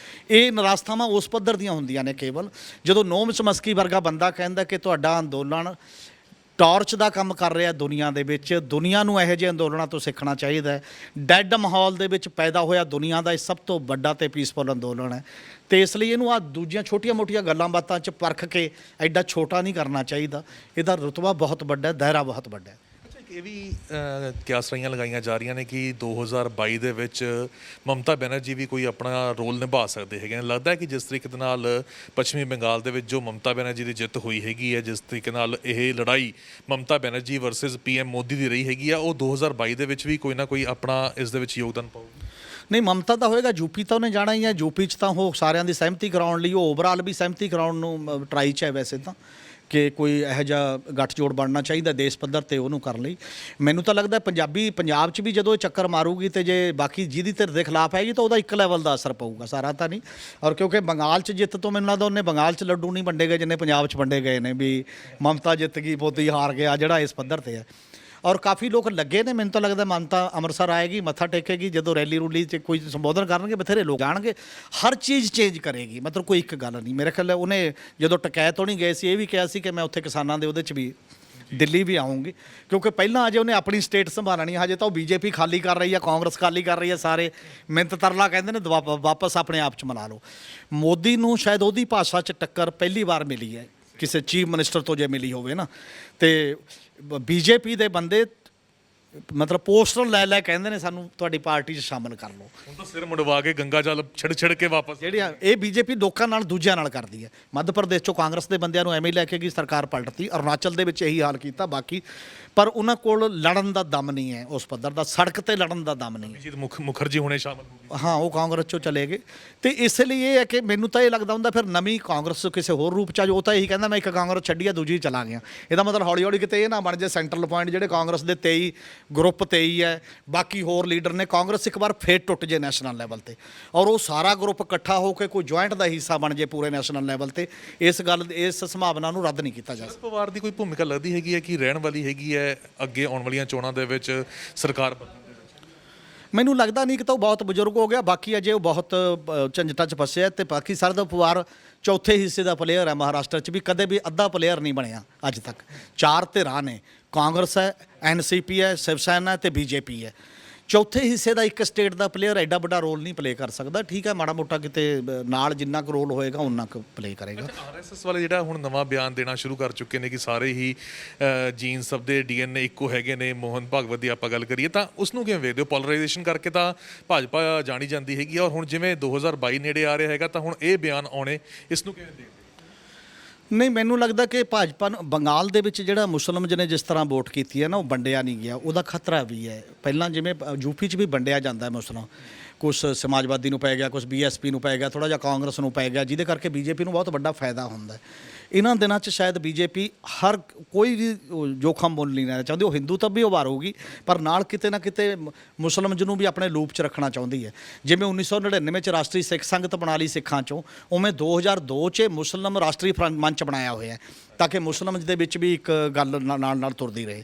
ਇਹ ਨਿਰਾਸ਼ਾਵਾਂ ਉਸ ਪੱਧਰ ਦੀਆਂ ਹੁੰਦੀਆਂ ਨੇ ਕੇਵਲ ਜਦੋਂ ਨੋਮ ਚਮਸਕੀ ਵਰਗਾ ਬੰਦਾ ਕਹਿੰਦਾ ਕਿ ਤੁਹਾਡਾ ਅੰਦੋਲਨ ਟਾਰਚ ਦਾ ਕੰਮ ਕਰ ਰਿਹਾ ਦੁਨੀਆ ਦੇ ਵਿੱਚ। ਦੁਨੀਆ ਨੂੰ ਇਹੋ ਜਿਹੇ ਅੰਦੋਲਨਾਂ ਤੋਂ ਸਿੱਖਣਾ ਚਾਹੀਦਾ ਹੈ। ਡੈਡ ਮਾਹੌਲ ਦੇ ਵਿੱਚ ਪੈਦਾ ਹੋਇਆ ਦੁਨੀਆ ਦਾ ਇਹ ਸਭ ਤੋਂ ਵੱਡਾ ਤੇ ਪੀਸਫੁਲ ਅੰਦੋਲਨ ਹੈ, ਤੇ ਇਸ ਲਈ ਇਹਨੂੰ ਆ ਦੂਜੀਆਂ ਛੋਟੀਆਂ-ਮੋਟੀਆਂ ਗੱਲਾਂ ਬਾਤਾਂ 'ਚ ਪਰਖ ਕੇ ਐਡਾ ਛੋਟਾ ਨਹੀਂ ਕਰਨਾ ਚਾਹੀਦਾ। ਇਹਦਾ ਰੁਤਬਾ ਬਹੁਤ ਵੱਡਾ ਹੈ, ਦਾਇਰਾ ਬਹੁਤ ਵੱਡਾ ਹੈ। ਇਹ ਵੀ ਕਿਆਸਰਾਈਆਂ ਲਗਾਈਆਂ ਜਾ ਰਹੀਆਂ ਨੇ ਕਿ 2022 ਦੇ ਵਿੱਚ ਮਮਤਾ ਬੈਨਰਜੀ ਵੀ ਕੋਈ ਆਪਣਾ ਰੋਲ ਨਿਭਾ ਸਕਦੇ ਹੈਗੇ ਨੇ। ਲੱਗਦਾ ਹੈ ਕਿ ਜਿਸ ਤਰੀਕੇ ਦੇ ਨਾਲ ਪੱਛਮੀ ਬੰਗਾਲ ਦੇ ਵਿੱਚ ਜੋ ਮਮਤਾ ਬੈਨਰਜੀ ਦੀ ਜਿੱਤ ਹੋਈ ਹੈਗੀ ਹੈ, ਜਿਸ ਤਰੀਕੇ ਨਾਲ ਇਹ ਲੜਾਈ ਮਮਤਾ ਬੈਨਰਜੀ ਵਰਸਸ PM ਮੋਦੀ ਦੀ ਰਹੀ ਹੈਗੀ ਆ, ਉਹ 2022 ਦੇ ਵਿੱਚ ਵੀ ਕੋਈ ਨਾ ਕੋਈ ਆਪਣਾ ਇਸ ਦੇ ਵਿੱਚ ਯੋਗਦਾਨ ਪਾਊਗੀ। ਨਹੀਂ, ਮਮਤਾ ਦਾ ਹੋਏਗਾ। ਯੂਪੀ ਤਾਂ ਉਹਨੇ ਜਾਣਾ ਹੀ ਹੈ। ਯੂਪੀ 'ਚ ਤਾਂ ਉਹ ਸਾਰਿਆਂ ਦੀ ਸਹਿਮਤੀ ਕਰਾਉਣ ਲਈ, ਉਹ ਓਵਰਆਲ ਵੀ ਸਹਿਮਤੀ ਕਰਾਉਣ ਨੂੰ ਟਰਾਈ 'ਚ ਹੈ ਵੈਸੇ ਤਾਂ, ਕਿ ਕੋਈ ਇਹੋ ਜਿਹਾ ਗੱਠਜੋੜ ਬਣਨਾ ਚਾਹੀਦਾ ਦੇਸ਼ ਪੱਧਰ ਤੇ ਉਹਨੂੰ ਕਰਨ ਲਈ। ਮੈਨੂੰ ਤਾਂ ਲੱਗਦਾ ਪੰਜਾਬ 'ਚ ਵੀ ਜਦੋਂ ਇਹ ਚੱਕਰ ਮਾਰੂਗੀ ਤੇ ਜੇ ਬਾਕੀ ਜਿਹਦੀ ਧਿਰ ਦੇ ਖਿਲਾਫ ਹੈਗੀ ਤਾਂ ਉਹਦਾ ਇੱਕ ਲੈਵਲ ਦਾ ਅਸਰ ਪਊਗਾ, ਸਾਰਾ ਤਾਂ ਨਹੀਂ। ਔਰ ਕਿਉਂਕਿ ਬੰਗਾਲ 'ਚ ਜਿੱਤ ਤੋਂ ਮੈਨੂੰ ਲੱਗਦਾ ਉਹਨੇ ਬੰਗਾਲ 'ਚ ਲੱਡੂ ਨਹੀਂ ਵੰਡੇ ਗਏ ਜਿੰਨੇ ਪੰਜਾਬ 'ਚ ਵੰਡੇ ਗਏ ਨੇ, ਵੀ ਮਮਤਾ ਜਿੱਤ ਗਈ ਮੋਦੀ ਹਾਰ ਗਿਆ, ਜਿਹੜਾ ਇਸ ਪੱਧਰ ਤੇ ਹੈ। ਔਰ ਕਾਫੀ ਲੋਕ ਲੱਗੇ ਨੇ। ਮੈਨੂੰ ਤਾਂ ਲੱਗਦਾ ਮਮਤਾ ਅੰਮ੍ਰਿਤਸਰ ਆਏਗੀ, ਮੱਥਾ ਟੇਕੇਗੀ, ਜਦੋਂ ਰੈਲੀ 'ਚ ਕੋਈ ਸੰਬੋਧਨ ਕਰਨਗੇ ਬਥੇਰੇ ਲੋਕ ਆਣਗੇ। ਹਰ ਚੀਜ਼ ਚੇਂਜ ਕਰੇਗੀ, ਮਤਲਬ ਕੋਈ ਇੱਕ ਗੱਲ ਨਹੀਂ। ਮੇਰੇ ਖਿਆਲ ਉਹਨੇ ਜਦੋਂ ਟਕੈਤ ਹੋਣੀ ਗਏ ਸੀ ਇਹ ਵੀ ਕਿਹਾ ਸੀ ਕਿ ਮੈਂ ਉੱਥੇ ਕਿਸਾਨਾਂ ਦੇ ਉਹਦੇ 'ਚ ਵੀ ਦਿੱਲੀ ਵੀ ਆਉਂਗੀ, ਕਿਉਂਕਿ ਪਹਿਲਾਂ ਅਜੇ ਉਹਨੇ ਆਪਣੀ ਸਟੇਟ ਸੰਭਾਲਣੀ, ਹਜੇ ਤਾਂ ਉਹ BJP ਖਾਲੀ ਕਰ ਰਹੀ ਹੈ, ਕਾਂਗਰਸ ਖਾਲੀ ਕਰ ਰਹੀ ਹੈ। ਸਾਰੇ ਮਿੰਤ ਤਰਲਾ ਕਹਿੰਦੇ ਨੇ ਵਾਪਸ ਆਪਣੇ ਆਪ 'ਚ ਮਨਾ ਲਓ। ਮੋਦੀ ਨੂੰ ਸ਼ਾਇਦ ਉਹਦੀ ਭਾਸ਼ਾ 'ਚ ਟੱਕਰ ਪਹਿਲੀ ਵਾਰ ਮਿਲੀ ਹੈ ਕਿਸੇ ਚੀਫ ਮਿਨਿਸਟਰ ਤੋਂ, ਜੇ ਮਿਲੀ ਹੋਵੇ ਨਾ। ਤੇ BJP ਦੇ ਬੰਦੇ ਮਤਲਬ ਪੋਸਟਰ ਲੈ ਕਹਿੰਦੇ ਨੇ ਸਾਨੂੰ ਤੁਹਾਡੀ ਪਾਰਟੀ 'ਚ ਸ਼ਾਮਲ ਕਰ ਲਓ। ਹੁਣ ਤਾਂ ਸਿਰ ਮੁੰਡਵਾ ਕੇ ਗੰਗਾ ਜਲ ਛਿੜ ਕੇ ਵਾਪਸ ਜਿਹੜੀਆਂ ਇਹ BJP ਲੋਕਾਂ ਨਾਲ ਦੂਜਿਆਂ ਨਾਲ ਕਰਦੀ ਹੈ। ਮੱਧ ਪ੍ਰਦੇਸ਼ 'ਚੋਂ ਕਾਂਗਰਸ ਦੇ ਬੰਦਿਆਂ ਨੂੰ ਐਵੇਂ ਲੈ ਕੇ ਗਈ, ਸਰਕਾਰ ਪਲਟਤੀ। ਅਰੁਣਾਚਲ ਦੇ ਵਿੱਚ ਇਹੀ ਹਾਲ ਕੀਤਾ। ਬਾਕੀ ਪਰ ਉਹਨਾਂ ਕੋਲ ਲੜਨ ਦਾ ਦਮ ਨਹੀਂ ਹੈ, ਉਸ ਪੱਧਰ ਦਾ ਸੜਕ ਤੇ ਲੜਨ ਦਾ ਦਮ ਨਹੀਂ ਹੈ। ਮੁਖਰਜੀ ਹੁਣੇ ਸ਼ਾਮਲ ਹੋ ਗਏ। ਹਾਂ, ਉਹ ਕਾਂਗਰਸ 'ਚੋਂ ਚਲੇ ਗਏ। ਤੇ ਇਸ ਲਈ ਇਹ ਹੈ ਕਿ ਮੈਨੂੰ ਤਾਂ ਇਹ ਲੱਗਦਾ ਹੁੰਦਾ ਫਿਰ ਨਵੀਂ ਕਾਂਗਰਸ ਕਿਸੇ ਹੋਰ ਰੂਪ 'ਚ ਉਹ ਤਾਂ ਇਹੀ ਕਹਿੰਦਾ ਮੈਂ ਇੱਕ ਕਾਂਗਰਸ ਛੱਡੀ ਆ ਦੂਜੀ ਚਲਾ ਗਿਆ। ਇਹਦਾ ਮਤਲਬ ਹੌਲੀ ਹੌਲੀ ਕਿਤੇ ਇਹ ਨਾ ਬਣ ਜੇ ਸੈਂਟਰਲ ਪੁਆਇੰਟ ਜਿਹੜੇ ਕਾਂਗਰਸ ਦੇ 23 ਗਰੁੱਪ 23 ਹੈ, ਬਾਕੀ ਹੋਰ ਲੀਡਰ ਨੇ, ਕਾਂਗਰਸ ਇੱਕ ਵਾਰ ਫੇਰ ਟੁੱਟ ਜੇ ਨੈਸ਼ਨਲ ਲੈਵਲ ਤੇ, ਔਰ ਉਹ ਸਾਰਾ ਗਰੁੱਪ ਇਕੱਠਾ ਹੋ ਕੇ ਕੋਈ ਜੁਆਇੰਟ ਦਾ ਹਿੱਸਾ ਬਣ ਜੇ ਪੂਰੇ ਨੈਸ਼ਨਲ ਲੈਵਲ ਤੇ। ਇਸ ਸੰਭਾਵਨਾ ਨੂੰ ਰੱਦ ਨਹੀਂ ਕੀਤਾ ਜਾ ਸਕਦਾ। ਪਵਾਰ ਦੀ ਕੋਈ ਭੂਮਿਕਾ ਲੱਗਦੀ ਹੈਗੀ ਹੈ ਕਿ ਰਹਿਣ ਵਾਲੀ ਹੈਗੀ ਹੈ ਅੱਗੇ ਆਉਣ ਵਾਲੀਆਂ ਚੋਣਾਂ ਦੇ ਵਿੱਚ ਸਰਕਾਰ ਬਦਲਣ ਦੇ ਵਿੱਚ? ਮੈਨੂੰ ਲੱਗਦਾ ਨਹੀਂ ਕਿ ਤਾਂ ਉਹ ਬਹੁਤ ਬਜ਼ੁਰਗ ਹੋ ਗਿਆ। ਬਾਕੀ ਅਜੇ ਉਹ ਬਹੁਤ ਝੰਜਟਾਂ 'ਚ ਫਸਿਆ। ਤੇ ਬਾਕੀ ਸਰਦ ਪਵਾਰ ਚੌਥੇ ਹਿੱਸੇ ਦਾ ਪਲੇਅਰ ਹੈ ਮਹਾਰਾਸ਼ਟਰ 'ਚ ਵੀ, ਕਦੇ ਵੀ ਅੱਧਾ ਪਲੇਅਰ ਨਹੀਂ ਬਣਿਆ ਅੱਜ ਤੱਕ। 4 ਧਿਰਾਂ ਨੇ, ਕਾਂਗਰਸ ਹੈ, NCP ਹੈ, ਸ਼ਿਵ ਸੈਨਾ ਤੇ BJP ਹੈ। ਚੌਥੇ ਹਿੱਸੇ ਦਾ ਇੱਕ ਸਟੇਟ ਦਾ ਪਲੇਅਰ ਐਡਾ ਵੱਡਾ ਰੋਲ ਨਹੀਂ ਪਲੇ ਕਰ ਸਕਦਾ। ਠੀਕ ਹੈ, ਮਾੜਾ ਮੋਟਾ ਕਿਤੇ ਨਾਲ ਜਿੰਨਾ ਕੁ ਰੋਲ ਹੋਏਗਾ ਉਨਾ ਕੁ ਪਲੇ ਕਰੇਗਾ। RSS ਵਾਲੇ ਜਿਹੜਾ ਹੁਣ ਨਵਾਂ ਬਿਆਨ ਦੇਣਾ ਸ਼ੁਰੂ ਕਰ ਚੁੱਕੇ ਨੇ ਕਿ ਸਾਰੇ ਹੀ ਜੀਨ ਸਭ ਦੇ DNA ਇੱਕੋ ਹੈਗੇ ਨੇ। ਮੋਹਨ ਭਾਗਵਤ ਦੀ ਆਪਾਂ ਗੱਲ ਕਰੀਏ ਤਾਂ ਉਸ ਨੂੰ ਕਿਵੇਂ ਵੇਖਦੇ ਹੋ? ਪੋਲਰਾਈਜੇਸ਼ਨ ਕਰਕੇ ਤਾਂ ਭਾਜਪਾ ਜਾਣੀ ਜਾਂਦੀ ਹੈਗੀ ਔਰ ਹੁਣ ਜਿਵੇਂ 2022 ਨੇੜੇ ਆ ਰਿਹਾ ਹੈਗਾ ਤਾਂ ਹੁਣ ਇਹ ਬਿਆਨ ਆਉਣੇ, ਇਸ ਨੂੰ ਕਿਵੇਂ ਦੇਖਦੇ? ਨਹੀਂ, ਮੈਨੂੰ ਲੱਗਦਾ ਕਿ ਭਾਜਪਾ ਨੂੰ ਬੰਗਾਲ ਦੇ ਵਿੱਚ ਜਿਹੜਾ ਮੁਸਲਿਮ ਨੇ ਜਿਸ ਤਰ੍ਹਾਂ ਵੋਟ ਕੀਤੀ ਹੈ ਨਾ, ਉਹ ਵੰਡਿਆ ਨਹੀਂ ਗਿਆ। ਉਹਦਾ ਖਤਰਾ ਵੀ ਹੈ। ਪਹਿਲਾਂ ਜਿਵੇਂ UP 'ਚ ਵੀ ਵੰਡਿਆ ਜਾਂਦਾ ਹੈ ਮੁਸਲਿਮ, ਕੁਛ ਸਮਾਜਵਾਦੀ ਨੂੰ ਪੈ ਗਿਆ, ਕੁਛ BSP ਨੂੰ ਪੈ ਗਿਆ, ਥੋੜ੍ਹਾ ਜਿਹਾ ਕਾਂਗਰਸ ਨੂੰ ਪੈ ਗਿਆ, ਜਿਹਦੇ ਕਰਕੇ BJP ਨੂੰ ਬਹੁਤ ਵੱਡਾ ਫਾਇਦਾ ਹੁੰਦਾ ਹੈ। ਇਹਨਾਂ ਦਿਨਾਂ 'ਚ ਸ਼ਾਇਦ BJP ਹਰ ਕੋਈ ਵੀ ਜੋਖਮ ਮੁੱਲ ਨਹੀਂ ਲੈਣਾ ਚਾਹੁੰਦੀ। ਉਹ ਹਿੰਦੂ ਤਾਂ ਵੀ ਉਭਾਰੂਗੀ, ਪਰ ਨਾਲ ਕਿਤੇ ਨਾ ਕਿਤੇ ਮੁਸਲਿਮ ਨੂੰ ਵੀ ਆਪਣੇ ਲੂਪ 'ਚ ਰੱਖਣਾ ਚਾਹੁੰਦੀ ਹੈ। ਜਿਵੇਂ 1999 'ਚ ਰਾਸ਼ਟਰੀ ਸਿੱਖ ਸੰਗਤ ਬਣਾ ਲਈ ਸਿੱਖਾਂ 'ਚੋਂ, ਉਵੇਂ 2002 'ਚ ਮੁਸਲਿਮ ਰਾਸ਼ਟਰੀ ਮੰਚ ਬਣਾਇਆ ਹੋਇਆ ਤਾਂ ਕਿ ਮੁਸਲਿਮ ਦੇ ਵਿੱਚ ਵੀ ਇੱਕ ਗੱਲ ਨਾਲ ਤੁਰਦੀ ਰਹੇ।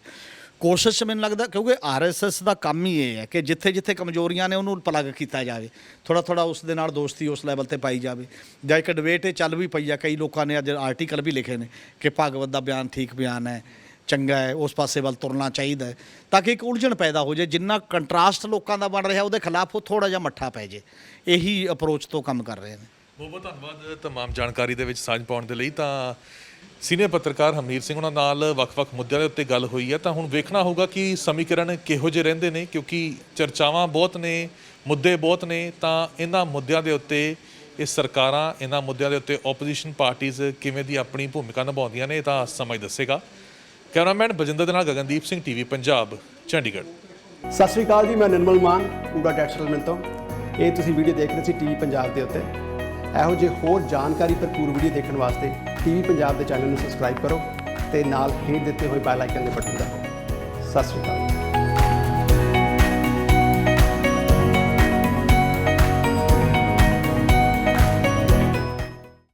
ਕੋਸ਼ਿਸ਼ ਮੈਨੂੰ ਲੱਗਦਾ, ਕਿਉਂਕਿ RSS ਦਾ ਕੰਮ ਹੀ ਇਹ ਹੈ ਕਿ ਜਿੱਥੇ ਜਿੱਥੇ ਕਮਜ਼ੋਰੀਆਂ ਨੇ ਉਹਨੂੰ ਪਲੱਗ ਕੀਤਾ ਜਾਵੇ, ਥੋੜ੍ਹਾ ਉਸ ਦੇ ਨਾਲ ਦੋਸਤੀ ਉਸ ਲੈਵਲ ਤੇ ਪਾਈ ਜਾਵੇ। ਜਾਂ ਇੱਕ ਡਿਬੇਟ ਇਹ ਚੱਲ ਵੀ ਪਈ ਆ, ਕਈ ਲੋਕਾਂ ਨੇ ਅੱਜ ਆਰਟੀਕਲ ਵੀ ਲਿਖੇ ਨੇ ਕਿ ਭਾਗਵਤ ਦਾ ਬਿਆਨ ਠੀਕ ਬਿਆਨ ਹੈ, ਚੰਗਾ ਹੈ, ਉਸ ਪਾਸੇ ਵੱਲ ਤੁਰਨਾ ਚਾਹੀਦਾ ਹੈ, ਤਾਂ ਕਿ ਇੱਕ ਉਲਝਣ ਪੈਦਾ ਹੋ ਜਾਏ। ਜਿੰਨਾ ਕੰਟਰਾਸਟ ਲੋਕਾਂ ਦਾ ਬਣ ਰਿਹਾ ਉਹਦੇ ਖਿਲਾਫ ਉਹ ਥੋੜ੍ਹਾ ਜਿਹਾ ਮੱਠਾ ਪੈ ਜੇ। ਇਹੀ ਅਪਰੋਚ ਤੋਂ ਕੰਮ ਕਰ ਰਹੇ ਨੇ। ਬਹੁਤ ਬਹੁਤ ਧੰਨਵਾਦ ਤਮਾਮ ਜਾਣਕਾਰੀ ਦੇ ਵਿੱਚ ਸਾਂਝ ਪਾਉਣ ਦੇ ਲਈ। ਤਾਂ ਸੀਨੀਅਰ ਪੱਤਰਕਾਰ ਹਮੀਰ ਸਿੰਘ ਉਹਨਾਂ ਨਾਲ ਵੱਖ-ਵੱਖ ਮੁੱਦਿਆਂ ਦੇ ਉੱਤੇ ਗੱਲ ਹੋਈ ਹੈ। ਤਾਂ ਹੁਣ ਵੇਖਣਾ ਹੋਊਗਾ ਕਿ ਸਮੀਕਰਨ ਕਿਹੋ ਜਿਹੇ ਰਹਿੰਦੇ ਨੇ, ਕਿਉਂਕਿ ਚਰਚਾਵਾਂ ਬਹੁਤ ਨੇ, ਮੁੱਦੇ ਬਹੁਤ ਨੇ। ਤਾਂ ਇਹਨਾਂ ਮੁੱਦਿਆਂ ਦੇ ਉੱਤੇ ਇਹ ਸਰਕਾਰਾਂ, ਇਹਨਾਂ ਮੁੱਦਿਆਂ ਦੇ ਉੱਤੇ ਓਪੋਜੀਸ਼ਨ ਪਾਰਟੀਆਂ ਕਿਵੇਂ ਦੀ ਆਪਣੀ ਭੂਮਿਕਾ ਨਿਭਾਉਂਦੀਆਂ ਨੇ, ਇਹ ਤਾਂ ਸਮਾਂ ਹੀ ਦੱਸੇਗਾ। ਕੈਮਰਾਮੈਨ ਬਜਿੰਦਰ ਦੇ ਨਾਲ ਗਗਨਦੀਪ ਸਿੰਘ, TV ਪੰਜਾਬ, ਚੰਡੀਗੜ੍ਹ। ਸਤਿ ਸ਼੍ਰੀ ਅਕਾਲ ਜੀ, ਮੈਂ ਨਿਰਮਲ ਮਾਨ, ਕੂੜਾ ਟੈਕਸ ਸੈਟਲਮੈਂਟ ਤੋਂ। ਇਹ ਤੁਸੀਂ ਵੀਡੀਓ ਦੇਖ ਰਹੇ ਸੀ TV ਪੰਜਾਬ ਦੇ ਉੱਤੇ। ਇਹੋ ਜਿਹੇ ਹੋਰ ਜਾਣਕਾਰੀ ਭਰਪੂਰ ਵੀਡੀਓ ਦੇਖਣ ਵਾਸਤੇ TV ਪੰਜਾਬ ਦੇ ਚੈਨਲ ਨੂੰ ਸਬਸਕ੍ਰਾਈਬ ਕਰੋ ਤੇ ਨਾਲ ਹੇਠ ਦਿੱਤੇ ਹੋਏ ਬੈਲ ਆਈਕਨ ਦੇ ਬਟਨ ਦਬਾਓ। ਸਤਿ ਸ਼੍ਰੀ ਅਕਾਲ।